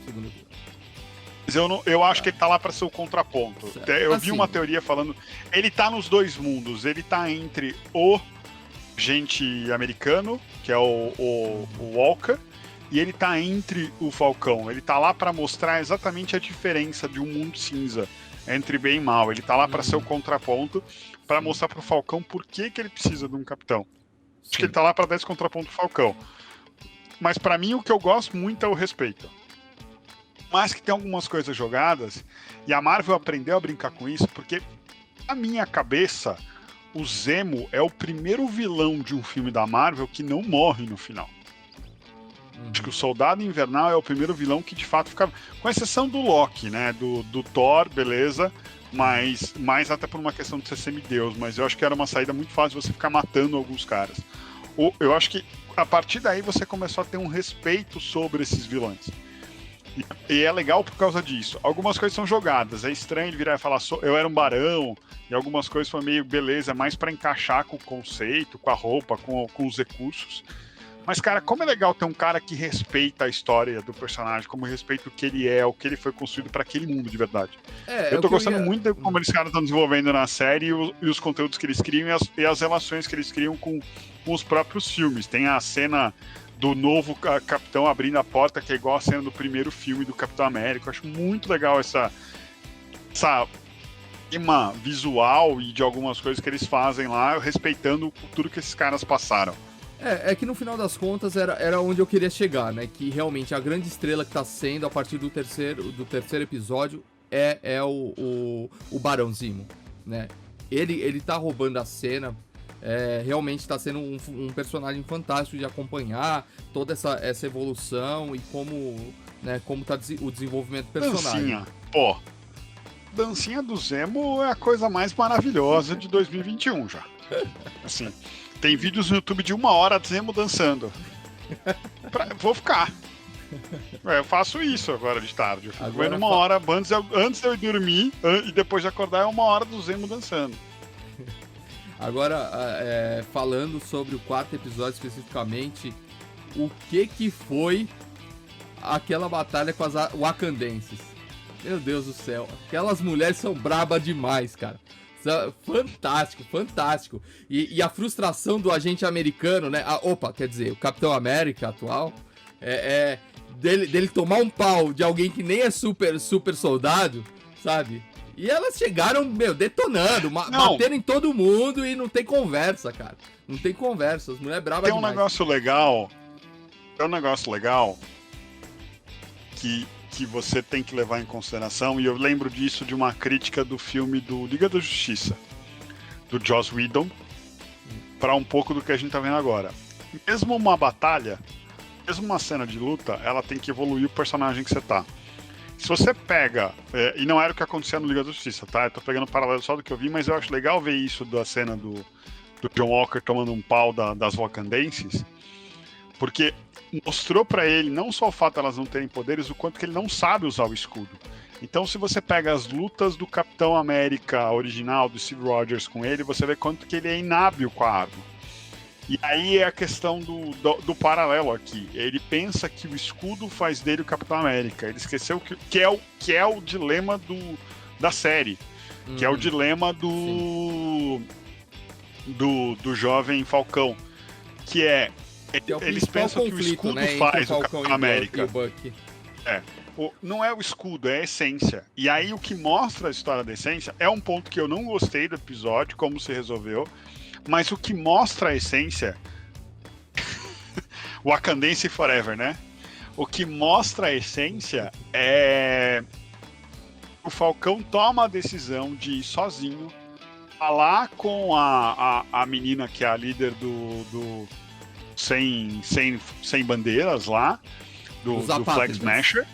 Mas eu acho que ele tá lá pra ser o contraponto. Certo. Eu vi uma teoria falando... Ele tá nos dois mundos. Ele tá entre o agente americano, que é o Walker, e ele tá entre o Falcão. Ele tá lá pra mostrar exatamente a diferença de um mundo cinza entre bem e mal. Ele tá lá pra ser o contraponto, pra mostrar pro Falcão por que ele precisa de um capitão. Acho que ele tá lá pra dar esse contraponto pro Falcão. Mas pra mim o que eu gosto muito é o respeito. Mas que tem algumas coisas jogadas, e a Marvel aprendeu a brincar com isso, porque na minha cabeça, o Zemo é o primeiro vilão de um filme da Marvel que não morre no final. Acho que o Soldado Invernal é o primeiro vilão que de fato fica... Com exceção do Loki, né? Do Thor, beleza, mas mais até por uma questão de ser semideus, mas eu acho que era uma saída muito fácil você ficar matando alguns caras. Eu acho que a partir daí você começou a ter um respeito sobre esses vilões. E é legal por causa disso. Algumas coisas são jogadas. É estranho ele virar e falar eu era um barão, e algumas coisas foi meio beleza, mais pra encaixar com o conceito, com a roupa, com os recursos. Mas, cara, como é legal ter um cara que respeita a história do personagem, como respeita o que ele é, o que ele foi construído pra aquele mundo de verdade. Eu tô gostando muito de como eles caras estão desenvolvendo na série e os conteúdos que eles criam e as relações que eles criam com os próprios filmes. Tem a cena do novo Capitão abrindo a porta, que é igual a cena do primeiro filme do Capitão América. Eu acho muito legal essa clima visual e de algumas coisas que eles fazem lá, respeitando tudo que esses caras passaram. É que no final das contas era onde eu queria chegar, né? Que realmente a grande estrela que tá sendo a partir do terceiro episódio é o Barão Zemo, né? Ele tá roubando a cena. Realmente está sendo um personagem fantástico de acompanhar toda essa evolução e como tá o desenvolvimento do personagem. Dancinha do Zemo é a coisa mais maravilhosa de 2021 já. Assim, tem vídeos no YouTube de 1 hora de Zemo dançando. Vou ficar. Eu faço isso agora de tarde. Eu fico vendo 1 hora antes de eu dormir e depois de acordar é 1 hora do Zemo dançando. Agora, falando sobre o 4º episódio especificamente, o que foi aquela batalha com as wakandenses? Meu Deus do céu, aquelas mulheres são brabas demais, cara. Fantástico. E a frustração do agente americano, né? Quer dizer, o Capitão América atual, dele tomar um pau de alguém que nem é super soldado, sabe? E elas chegaram, detonando, batendo em todo mundo e não tem conversa, cara. Não tem conversa, as mulheres bravas demais. Tem um negócio legal que você tem que levar em consideração, e eu lembro disso de uma crítica do filme do Liga da Justiça, do Joss Whedon, para um pouco do que a gente tá vendo agora. Mesmo uma batalha, mesmo uma cena de luta, ela tem que evoluir o personagem que você tá. Se você pega, e não era o que acontecia no Liga da Justiça, tá? Eu tô pegando paralelo só do que eu vi, mas eu acho legal ver isso da cena do John Walker tomando um pau das wakandenses, porque mostrou pra ele não só o fato de elas não terem poderes, o quanto que ele não sabe usar o escudo. Então, se você pega as lutas do Capitão América original, do Steve Rogers com ele, você vê quanto que ele é inábil com a arma. E aí é a questão do paralelo aqui. Ele pensa que o escudo faz dele o Capitão América. Ele esqueceu que é o dilema da série. Que é o dilema do jovem Falcão. Que é eles pensam conflito, que o escudo, né, faz o Capitão América. Não é o escudo, é a essência. E aí o que mostra a história da essência é um ponto que eu não gostei do episódio, como se resolveu. Mas o que mostra a essência... Wakandense Forever, né? O que mostra a essência é o Falcão toma a decisão de ir sozinho, falar com a menina que é a líder do sem bandeiras lá, do Flag Smasher.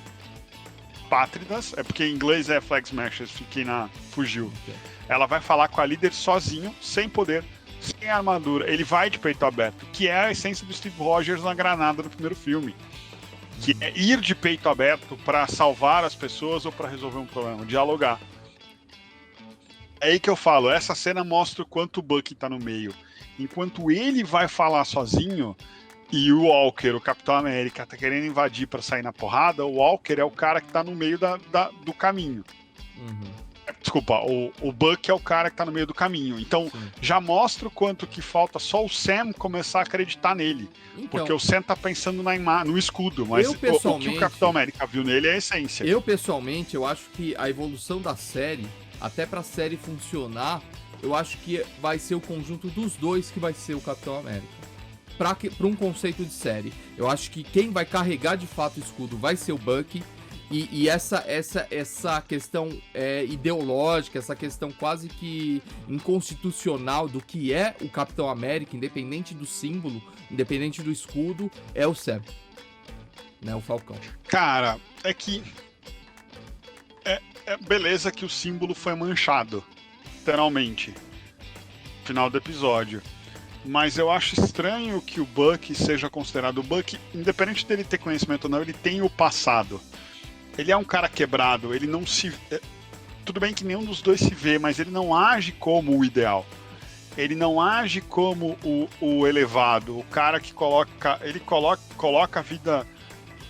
Pátridas, é porque em inglês é Flag Smashers, fugiu. Okay. Ela vai falar com a líder sozinho, sem poder, sem armadura. Ele vai de peito aberto, que é a essência do Steve Rogers na Granada do primeiro filme. Que é ir de peito aberto para salvar as pessoas ou para resolver um problema, dialogar. É aí que eu falo, essa cena mostra o quanto o Bucky tá no meio. Enquanto ele vai falar sozinho e o Walker, o Capitão América, tá querendo invadir para sair na porrada, o Walker é o cara que tá no meio do caminho. Desculpa, o Bucky é o cara que tá no meio do caminho. Então, já mostra o quanto que falta só o Sam começar a acreditar nele. Então, porque o Sam tá pensando no escudo, mas o que o Capitão América viu nele é a essência. Eu, pessoalmente, eu acho que a evolução da série, até pra série funcionar, eu acho que vai ser o conjunto dos dois que vai ser o Capitão América. Pra um conceito de série. Eu acho que quem vai carregar de fato o escudo vai ser o Bucky. E essa questão ideológica, essa questão quase que inconstitucional do que é o Capitão América, independente do símbolo, independente do escudo, é o Sam. Né, o Falcão. Cara, é que... beleza que o símbolo foi manchado, literalmente, no final do episódio. Mas eu acho estranho que o Bucky seja considerado... O Bucky, independente dele ter conhecimento ou não, ele tem o passado. Ele é um cara quebrado, ele não se... Tudo bem que nenhum dos dois se vê, mas ele não age como o ideal. Ele não age como o elevado, o cara que coloca a vida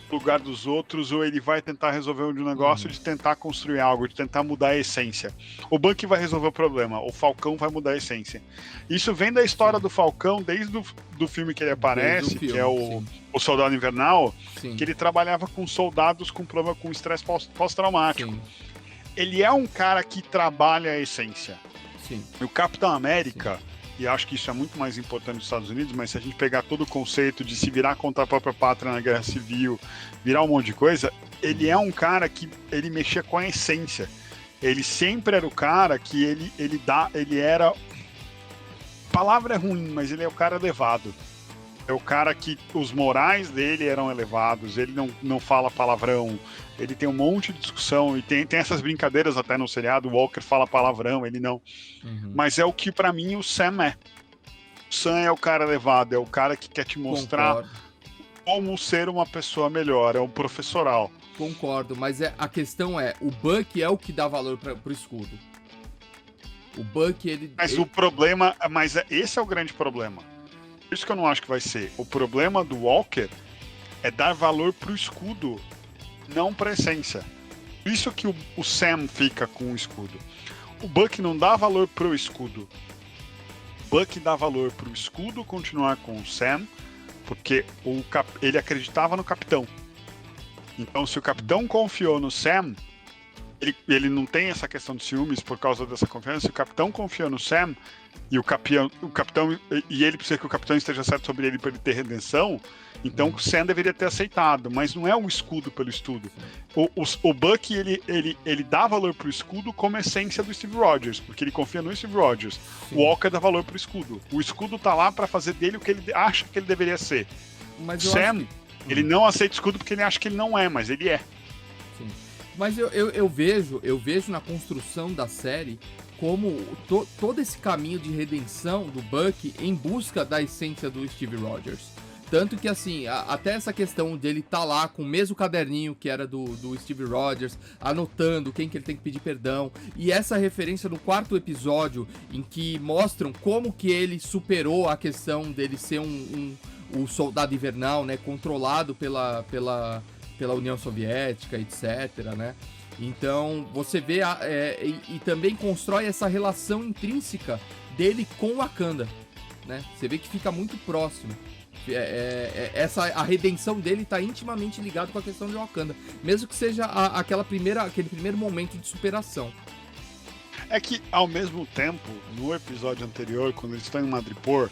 no lugar dos outros, ou ele vai tentar resolver um negócio de tentar construir algo, de tentar mudar a essência. O Bucky vai resolver o problema, o Falcão vai mudar a essência. Isso vem da história do Falcão, desde do filme que ele aparece, que é o Soldado Invernal, que ele trabalhava com soldados com problema com estresse pós-traumático. Ele é um cara que trabalha a essência. E o Capitão América... E acho que isso é muito mais importante nos Estados Unidos, mas se a gente pegar todo o conceito de se virar contra a própria pátria na Guerra Civil, virar um monte de coisa, ele é um cara que ele mexia com a essência. Ele sempre era o cara que ele era... A palavra é ruim, mas ele é o cara elevado. É o cara que os morais dele eram elevados, ele não fala palavrão, ele tem um monte de discussão, e tem essas brincadeiras até no seriado, o Walker fala palavrão, ele não. Mas é o que pra mim o Sam é. O Sam é o cara elevado, é o cara que quer te mostrar como ser uma pessoa melhor, é um professoral. Concordo, mas a questão é, o Bucky é o que dá valor pro escudo. O Bucky, Mas esse é o grande problema. Por isso que eu não acho que vai ser. O problema do Walker é dar valor pro escudo, não pra essência. Por isso que o Sam fica com o escudo. O Bucky não dá valor pro escudo. O Bucky dá valor pro escudo continuar com o Sam, porque ele acreditava no capitão. Então, se o capitão confiou no Sam, ele não tem essa questão de ciúmes por causa dessa confiança. Se o capitão confiou no Sam, e o capitão e ele precisa que o capitão esteja certo sobre ele para ele ter redenção, então o Sam deveria ter aceitado, mas não é um escudo pelo estudo. O Bucky ele dá valor pro escudo como essência do Steve Rogers, porque ele confia no Steve Rogers. O Walker dá valor pro escudo. O escudo tá lá para fazer dele o que ele acha que ele deveria ser. Mas o Sam, ele não aceita escudo porque ele acha que ele não é, mas ele é. Sim. Mas eu vejo na construção da série como todo esse caminho de redenção do Bucky em busca da essência do Steve Rogers. Tanto que, assim, até essa questão dele tá lá com o mesmo caderninho que era do Steve Rogers, anotando quem que ele tem que pedir perdão. E essa referência no 4º episódio, em que mostram como que ele superou a questão dele ser um soldado invernal, né, controlado pela União Soviética, etc, né? Então, você vê e também constrói essa relação intrínseca dele com Wakanda, né? Você vê que fica muito próximo. A redenção dele está intimamente ligado com a questão de Wakanda, mesmo que seja aquele primeiro momento de superação. É que, ao mesmo tempo, no episódio anterior, quando eles estão em Madripoor,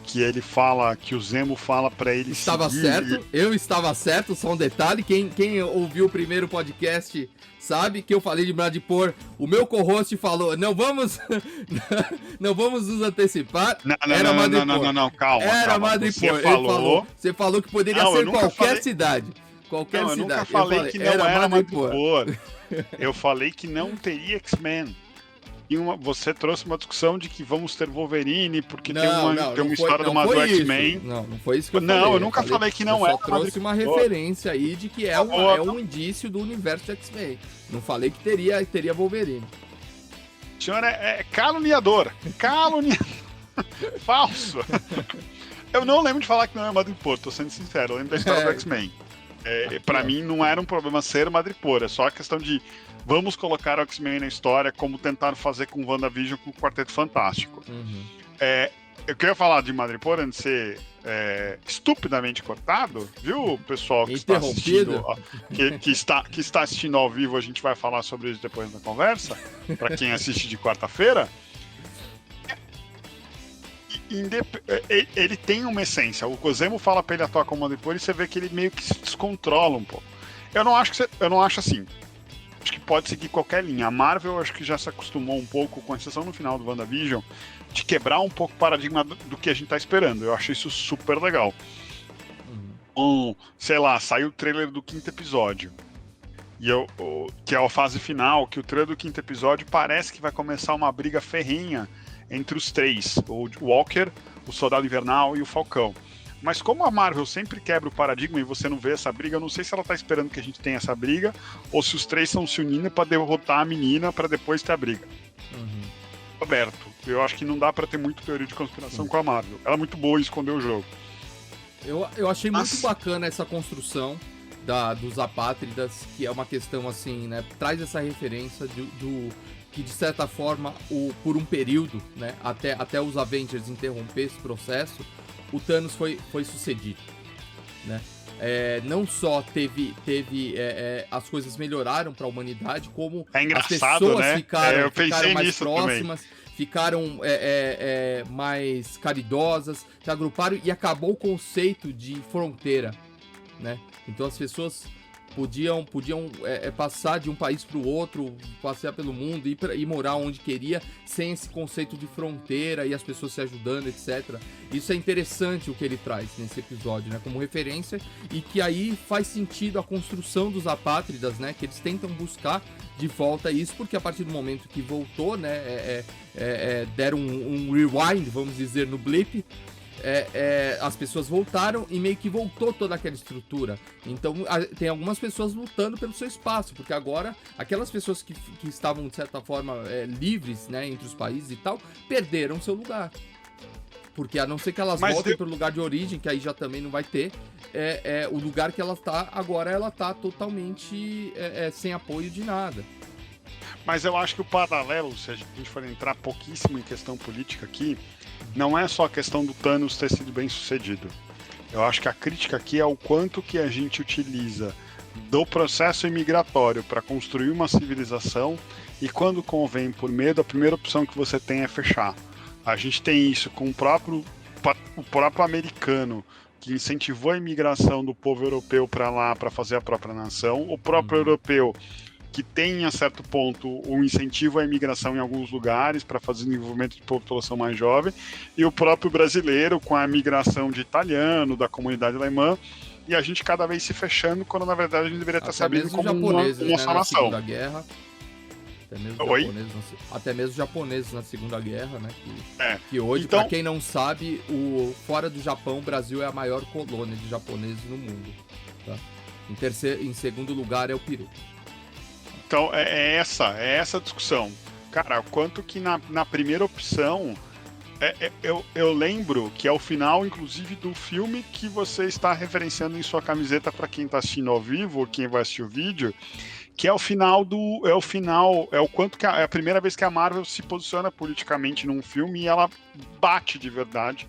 que ele fala, que o Zemo fala pra ele Estava seguir, certo, eu estava certo, só um detalhe, quem ouviu o primeiro podcast sabe que eu falei de Madripoor, o meu co-host falou, não vamos nos antecipar, era Madripoor. Não, calma. Era Madripoor, você falou que poderia ser qualquer cidade. Qualquer cidade. Eu nunca falei que não era Madripoor. Eu falei que não teria X-Men. Você trouxe uma discussão de que vamos ter Wolverine, porque tem uma história do X-Men. Não foi isso que eu falei. Não, eu nunca falei que não era. Eu só trouxe uma referência aí de que é um indício do universo de X-Men. Não falei que teria Wolverine. O senhor é caluniador. Falso. Eu não lembro de falar que não é Madripoor, tô sendo sincero. Eu lembro da história do X-Men. Pra mim não era um problema ser Madripoor, é só a questão de vamos colocar o X-Men na história, como tentaram fazer com o WandaVision, com o Quarteto Fantástico. Uhum. Eu queria falar de Madripoor antes de ser estupidamente cortado, viu, pessoal que está assistindo, que está assistindo ao vivo, a gente vai falar sobre isso depois da conversa, para quem assiste de quarta-feira. Ele tem uma essência. O Zemo fala pra ele atuar como Madripoor e você vê que ele meio que se descontrola um pouco. Eu não acho assim. Acho que pode seguir qualquer linha. A Marvel, acho que já se acostumou um pouco, com exceção no final do WandaVision, de quebrar um pouco o paradigma do que a gente tá esperando. Eu acho isso super legal. Sei lá, saiu o trailer do 5º episódio. Que é a fase final, que o trailer do 5º episódio parece que vai começar uma briga ferrenha entre os três, o Walker, o Soldado Invernal e o Falcão. Mas como a Marvel sempre quebra o paradigma e você não vê essa briga, eu não sei se ela tá esperando que a gente tenha essa briga, ou se os três estão se unindo para derrotar a menina para depois ter a briga. Roberto, eu acho que não dá para ter muito teoria de conspiração com a Marvel. Ela é muito boa em esconder o jogo. Eu achei muito bacana essa construção dos apátridas, que é uma questão assim, né? Traz essa referência que de certa forma, por um período, né, até os Avengers interromper esse processo, o Thanos foi sucedido, né? Não só teve as coisas melhoraram para a humanidade, como as pessoas, né? ficaram mais próximas, também. Ficaram mais caridosas, se agruparam e acabou o conceito de fronteira, né? Então as pessoas podiam passar de um país para o outro, passear pelo mundo, ir morar onde queria, sem esse conceito de fronteira e as pessoas se ajudando, etc. Isso é interessante o que ele traz nesse episódio, né, como referência, e que aí faz sentido a construção dos apátridas, né, que eles tentam buscar de volta isso, porque a partir do momento que voltou, né, deram um rewind, vamos dizer, no blip, as pessoas voltaram e meio que voltou toda aquela estrutura. Então tem algumas pessoas lutando pelo seu espaço, porque agora aquelas pessoas que estavam de certa forma livres, né, entre os países e tal, perderam seu lugar. Porque a não ser que elas voltem para o lugar de origem, que aí já também não vai ter, o lugar que ela tá, agora ela tá totalmente sem apoio de nada. Mas eu acho que o paralelo, se a gente for entrar pouquíssimo em questão política aqui, não é só a questão do Thanos ter sido bem sucedido. Eu acho que a crítica aqui é o quanto que a gente utiliza do processo imigratório para construir uma civilização e quando convém, por medo, a primeira opção que você tem é fechar. A gente tem isso com o próprio americano, que incentivou a imigração do povo europeu para lá para fazer a própria nação, o próprio europeu que tem, a certo ponto, um incentivo à imigração em alguns lugares para fazer desenvolvimento de população mais jovem, e o próprio brasileiro com a migração de italiano, da comunidade alemã, e a gente cada vez se fechando, quando na verdade a gente deveria estar sabendo como uma só nação. Até mesmo os japoneses na Segunda Guerra, né? Que hoje, então, para quem não sabe, fora do Japão, o Brasil é a maior colônia de japoneses no mundo. Tá? Em segundo lugar é o Peru. Então, é essa a discussão. Cara, quanto que na primeira opção, eu lembro que é o final, inclusive, do filme que você está referenciando em sua camiseta para quem está assistindo ao vivo ou quem vai assistir o vídeo, que é o quanto que é a primeira vez que a Marvel se posiciona politicamente num filme e ela bate de verdade.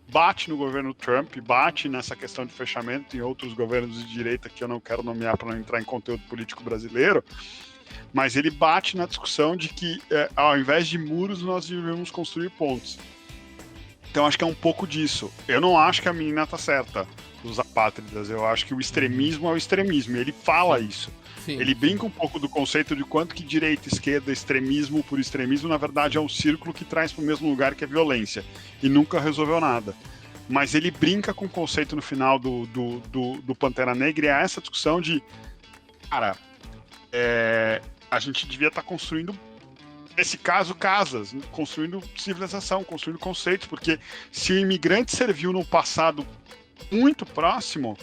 Bate no governo Trump, bate nessa questão de fechamento em outros governos de direita que eu não quero nomear para não entrar em conteúdo político brasileiro, mas ele bate na discussão de que ao invés de muros nós devemos construir pontes. Então acho que é um pouco disso. Eu não acho que a menina tá certa, os apátridas. Eu acho que o extremismo é o extremismo. E ele fala isso. Sim, ele brinca um pouco do conceito de quanto que direita, esquerda, extremismo por extremismo, na verdade é um círculo que traz para o mesmo lugar, que é violência. E nunca resolveu nada. Mas ele brinca com o conceito no final do Pantera Negra, e é essa discussão de, cara, a gente devia estar construindo, nesse caso, casas, construindo civilização, construindo conceitos, porque se o imigrante serviu no passado muito próximo,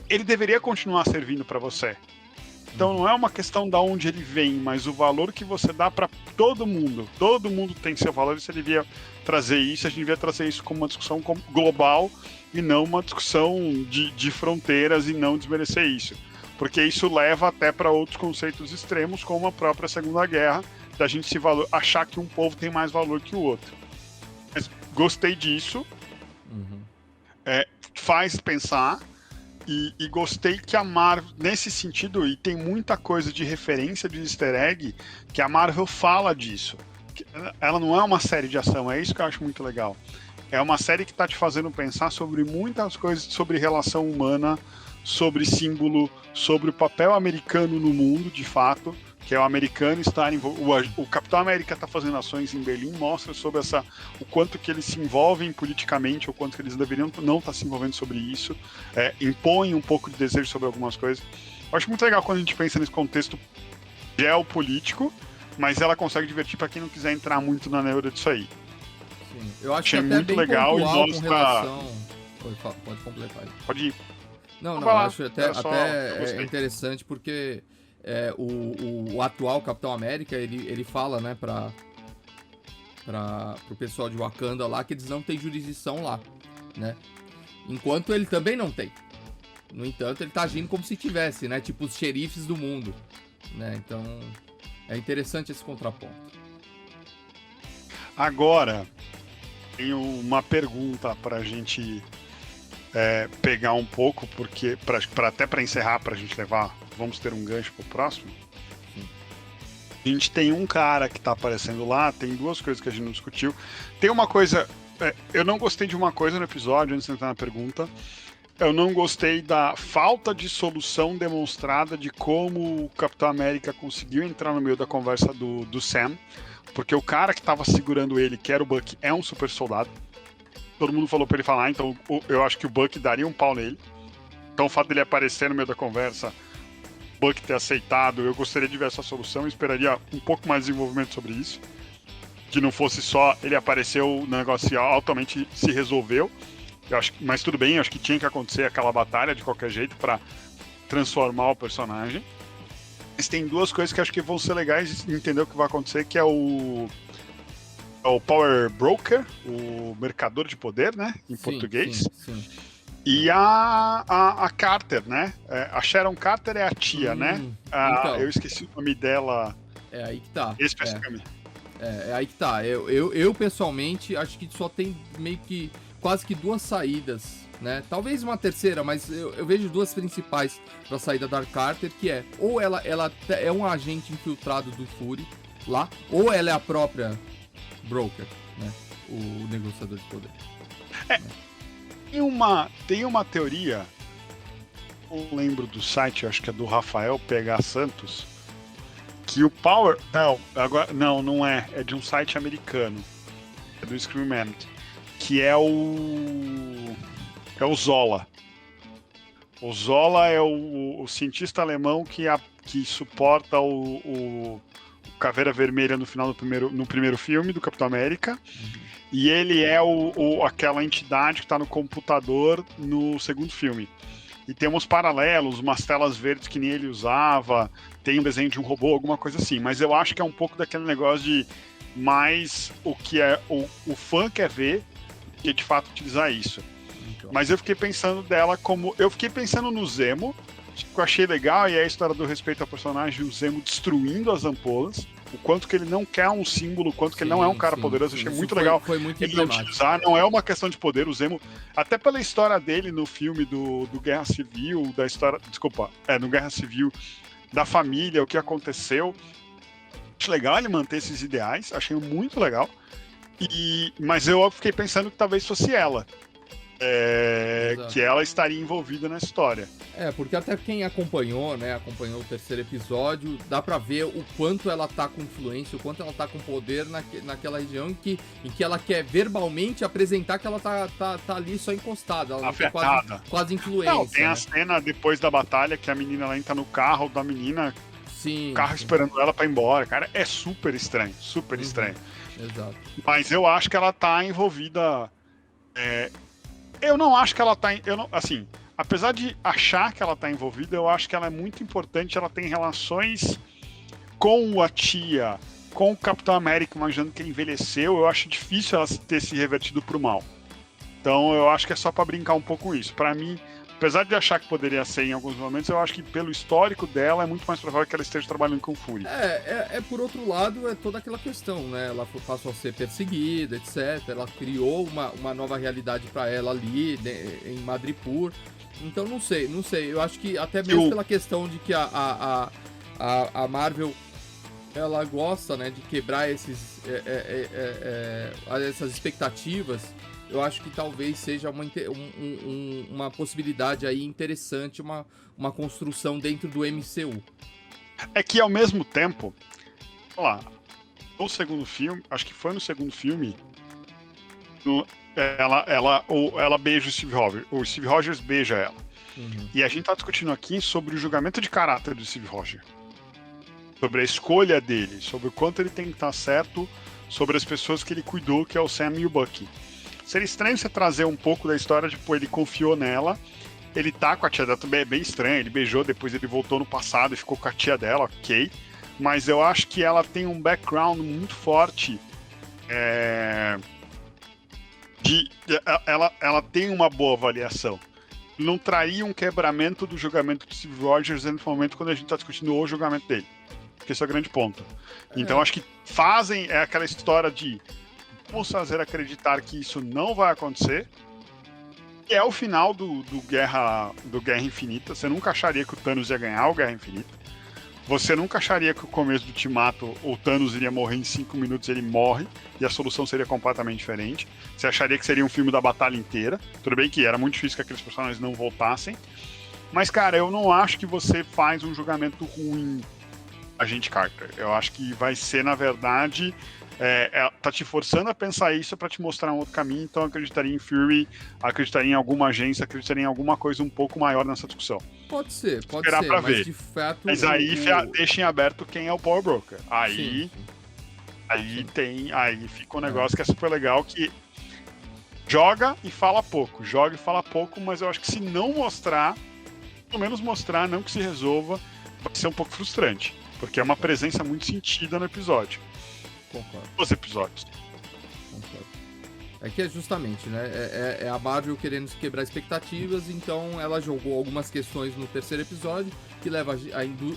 ele deveria continuar servindo para você. Então não é uma questão de onde ele vem, mas o valor que você dá para todo mundo. Todo mundo tem seu valor, e você devia trazer isso, a gente devia trazer isso como uma discussão global e não uma discussão de fronteiras, e não desmerecer isso. Porque isso leva até para outros conceitos extremos, como a própria Segunda Guerra, da gente achar que um povo tem mais valor que o outro. Mas gostei disso, faz pensar. E gostei que a Marvel, nesse sentido, e tem muita coisa de referência de easter egg, que a Marvel fala disso. Ela não é uma série de ação, é isso que eu acho muito legal. É uma série que está te fazendo pensar sobre muitas coisas, sobre relação humana, sobre símbolo, sobre o papel americano no mundo, de fato, que é o americano estar o Capitão América está fazendo ações em Berlim, mostra sobre o quanto que eles se envolvem politicamente, o quanto que eles deveriam não estar se envolvendo sobre isso, impõem um pouco de desejo sobre algumas coisas. Eu acho muito legal quando a gente pensa nesse contexto geopolítico, mas ela consegue divertir para quem não quiser entrar muito na neura disso aí. Sim. Eu acho Achei que até muito bem legal, e mostra... com relação... Pode completar. Pode ir. Não, eu acho até interessante, porque o atual Capitão América, ele fala, né, pro pessoal de Wakanda lá, que eles não têm jurisdição lá, né? Enquanto ele também não tem. No entanto, ele tá agindo como se tivesse, né? Tipo os xerifes do mundo, né? Então, é interessante esse contraponto. Agora, tenho uma pergunta pra gente pegar um pouco, porque até para encerrar, pra gente vamos ter um gancho pro próximo. A gente tem um cara que tá aparecendo lá, tem duas coisas que a gente não discutiu. Tem uma coisa, eu não gostei de uma coisa no episódio, antes de entrar na pergunta. Eu não gostei da falta de solução demonstrada de como o Capitão América conseguiu entrar no meio da conversa do Sam, porque o cara que tava segurando ele, que era o Bucky, é um super soldado. Todo mundo falou pra ele falar, então eu acho que o Bucky daria um pau nele. Então o fato dele aparecer no meio da conversa, o Bucky ter aceitado, eu gostaria de ver essa solução, esperaria um pouco mais de desenvolvimento sobre isso. Que não fosse só ele apareceu, o negócio altamente se resolveu. Mas tudo bem, eu acho que tinha que acontecer aquela batalha de qualquer jeito para transformar o personagem. Mas tem duas coisas que acho que vão ser legais de entender o que vai acontecer, que é o Power Broker, o mercador de poder, né, em português. Sim. E a Carter, né? A Sharon Carter é a tia, né? Então, eu esqueci o nome dela. É aí que tá. Especificamente. É aí que tá. Eu pessoalmente acho que só tem meio que quase que duas saídas, né? Talvez uma terceira, mas eu vejo duas principais pra saída da Carter, que ou ela é um agente infiltrado do Fury lá, ou ela é a própria Broker, né? O negociador de poder. Tem uma teoria, não lembro do site, acho que é do Rafael PH Santos, que o Power... Não é de um site americano, é do Screamman, que é o Zola. O Zola é o cientista alemão que suporta o Caveira Vermelha no final no primeiro filme do Capitão América. E ele é aquela entidade que está no computador no segundo filme. E tem uns paralelos, umas telas verdes que nem ele usava, tem um desenho de um robô, alguma coisa assim. Mas eu acho que é um pouco daquele negócio de mais o que o fã quer ver, que de fato utilizar isso. Então. Mas eu fiquei pensando dela como... Eu fiquei pensando no Zemo, que eu achei legal, e é a história do respeito ao personagem, o Zemo destruindo as ampolas, o quanto que ele não quer um símbolo, o quanto que ele não é um cara poderoso. Achei muito legal. Foi muito ele não utilizar, não é uma questão de poder. O Zemo, até pela história dele no filme do Guerra Civil, no Guerra Civil, da família, o que aconteceu. Acho legal ele manter esses ideais, achei muito legal. Mas eu fiquei pensando que talvez fosse ela. Que ela estaria envolvida na história. Porque até quem acompanhou, né, acompanhou o terceiro episódio, dá pra ver o quanto ela tá com influência, o quanto ela tá com poder naquela região em que ela quer verbalmente apresentar que ela tá ali só encostada, ela não tem quase influência. Não, tem a cena depois da batalha que a menina lá entra no carro da menina, o carro esperando ela pra ir embora, cara, é super estranho, estranho. Exato. Mas eu acho que ela tá envolvida... Eu não acho que ela tá... assim, apesar de achar que ela tá envolvida, eu acho que ela é muito importante, ela tem relações com a tia, com o Capitão América, imaginando que ele envelheceu, eu acho difícil ela ter se revertido pro mal. Então eu acho que é só pra brincar um pouco com isso. Pra mim, apesar de achar que poderia ser em alguns momentos, eu acho que pelo histórico dela é muito mais provável que ela esteja trabalhando com Fury. Por outro lado, é toda aquela questão, né? Ela passou a ser perseguida, etc. Ela criou uma nova realidade pra ela ali, em Madripoor. Então, não sei. Eu acho que até mesmo pela questão de que a Marvel, ela gosta, né, de quebrar essas expectativas. Eu acho que talvez seja uma possibilidade aí interessante, uma construção dentro do MCU. É que ao mesmo tempo, vamos lá, no segundo filme, acho que foi no segundo filme, ela beija o Steve Rogers, o Steve Rogers beija ela. Uhum. E a gente tá discutindo aqui sobre o julgamento de caráter do Steve Rogers, sobre a escolha dele, sobre o quanto ele tem que estar certo, sobre as pessoas que ele cuidou, que é o Sam e o Bucky. Seria estranho você trazer um pouco da história, tipo, ele confiou nela, ele tá com a tia dela, também é bem estranho, ele beijou, depois ele voltou no passado e ficou com a tia dela, ok, mas eu acho que ela tem um background muito forte, ela tem uma boa avaliação. Não traria um quebramento do julgamento do Steve Rogers no momento quando a gente tá discutindo o julgamento dele, porque esse é o grande ponto. Então acho que fazem aquela história de vamos fazer acreditar que isso não vai acontecer. E é o final do Guerra Infinita. Você nunca acharia que o Thanos ia ganhar o Guerra Infinita. Você nunca acharia que o começo do Ultimato o Thanos iria morrer em 5 minutos, ele morre, e a solução seria completamente diferente. Você acharia que seria um filme da batalha inteira. Tudo bem que era muito difícil que aqueles personagens não voltassem. Mas, cara, eu não acho que você faz um julgamento ruim Agente Carter. Eu acho que vai ser, na verdade... tá te forçando a pensar isso pra te mostrar um outro caminho, então eu acreditaria em Fury, acreditaria em alguma agência, acreditaria em alguma coisa um pouco maior nessa discussão. Pode ser, esperar pra mas ver. De fato... Mas aí deixa em aberto quem é o Power Broker. Aí fica um negócio que é super legal, que joga e fala pouco, mas eu acho que se não mostrar, pelo menos mostrar, não que se resolva, vai ser um pouco frustrante, porque é uma presença muito sentida no episódio. Concordo. Os episódios. Concordo. É que é justamente, né? É a Marvel querendo quebrar expectativas, então ela jogou algumas questões no terceiro episódio que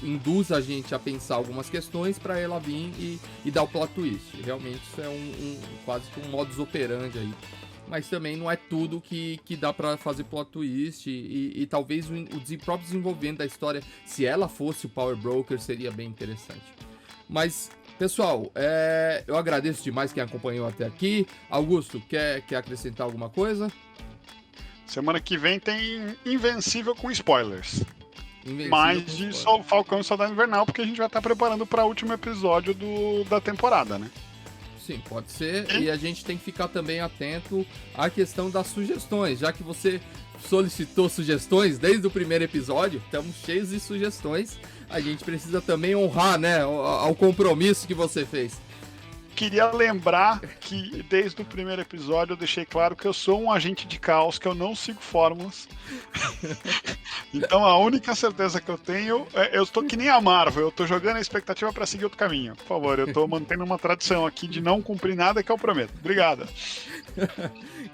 induz a gente a pensar algumas questões pra ela vir e dar o plot twist. Realmente isso é quase que um modus operandi aí. Mas também não é tudo que dá pra fazer plot twist e talvez o próprio desenvolvimento da história, se ela fosse o Power Broker, seria bem interessante. Mas... Pessoal, eu agradeço demais quem acompanhou até aqui. Augusto, quer acrescentar alguma coisa? Semana que vem tem Invencível com spoilers. Mais de Falcão e Soldado Invernal, porque a gente vai estar preparando para o último episódio da temporada, né? Sim, pode ser. E a gente tem que ficar também atento à questão das sugestões, já que você solicitou sugestões desde o primeiro episódio, estamos cheios de sugestões. A gente precisa também honrar, né, ao compromisso que você fez. Queria lembrar que desde o primeiro episódio eu deixei claro que eu sou um agente de caos, que eu não sigo fórmulas. Então a única certeza que eu tenho eu estou que nem a Marvel, eu estou jogando a expectativa para seguir outro caminho. Por favor, eu estou mantendo uma tradição aqui de não cumprir nada que eu prometo. Obrigado.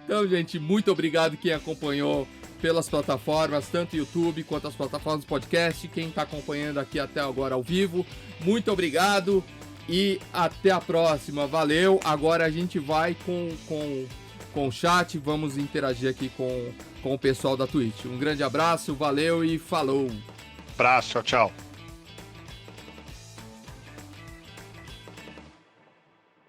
Então, gente, muito obrigado quem acompanhou pelas plataformas, tanto YouTube quanto as plataformas do podcast, quem está acompanhando aqui até agora ao vivo, muito obrigado e até a próxima, valeu. Agora a gente vai com o chat, vamos interagir aqui com o pessoal da Twitch. Um grande abraço, valeu e falou! Abraço, tchau, tchau.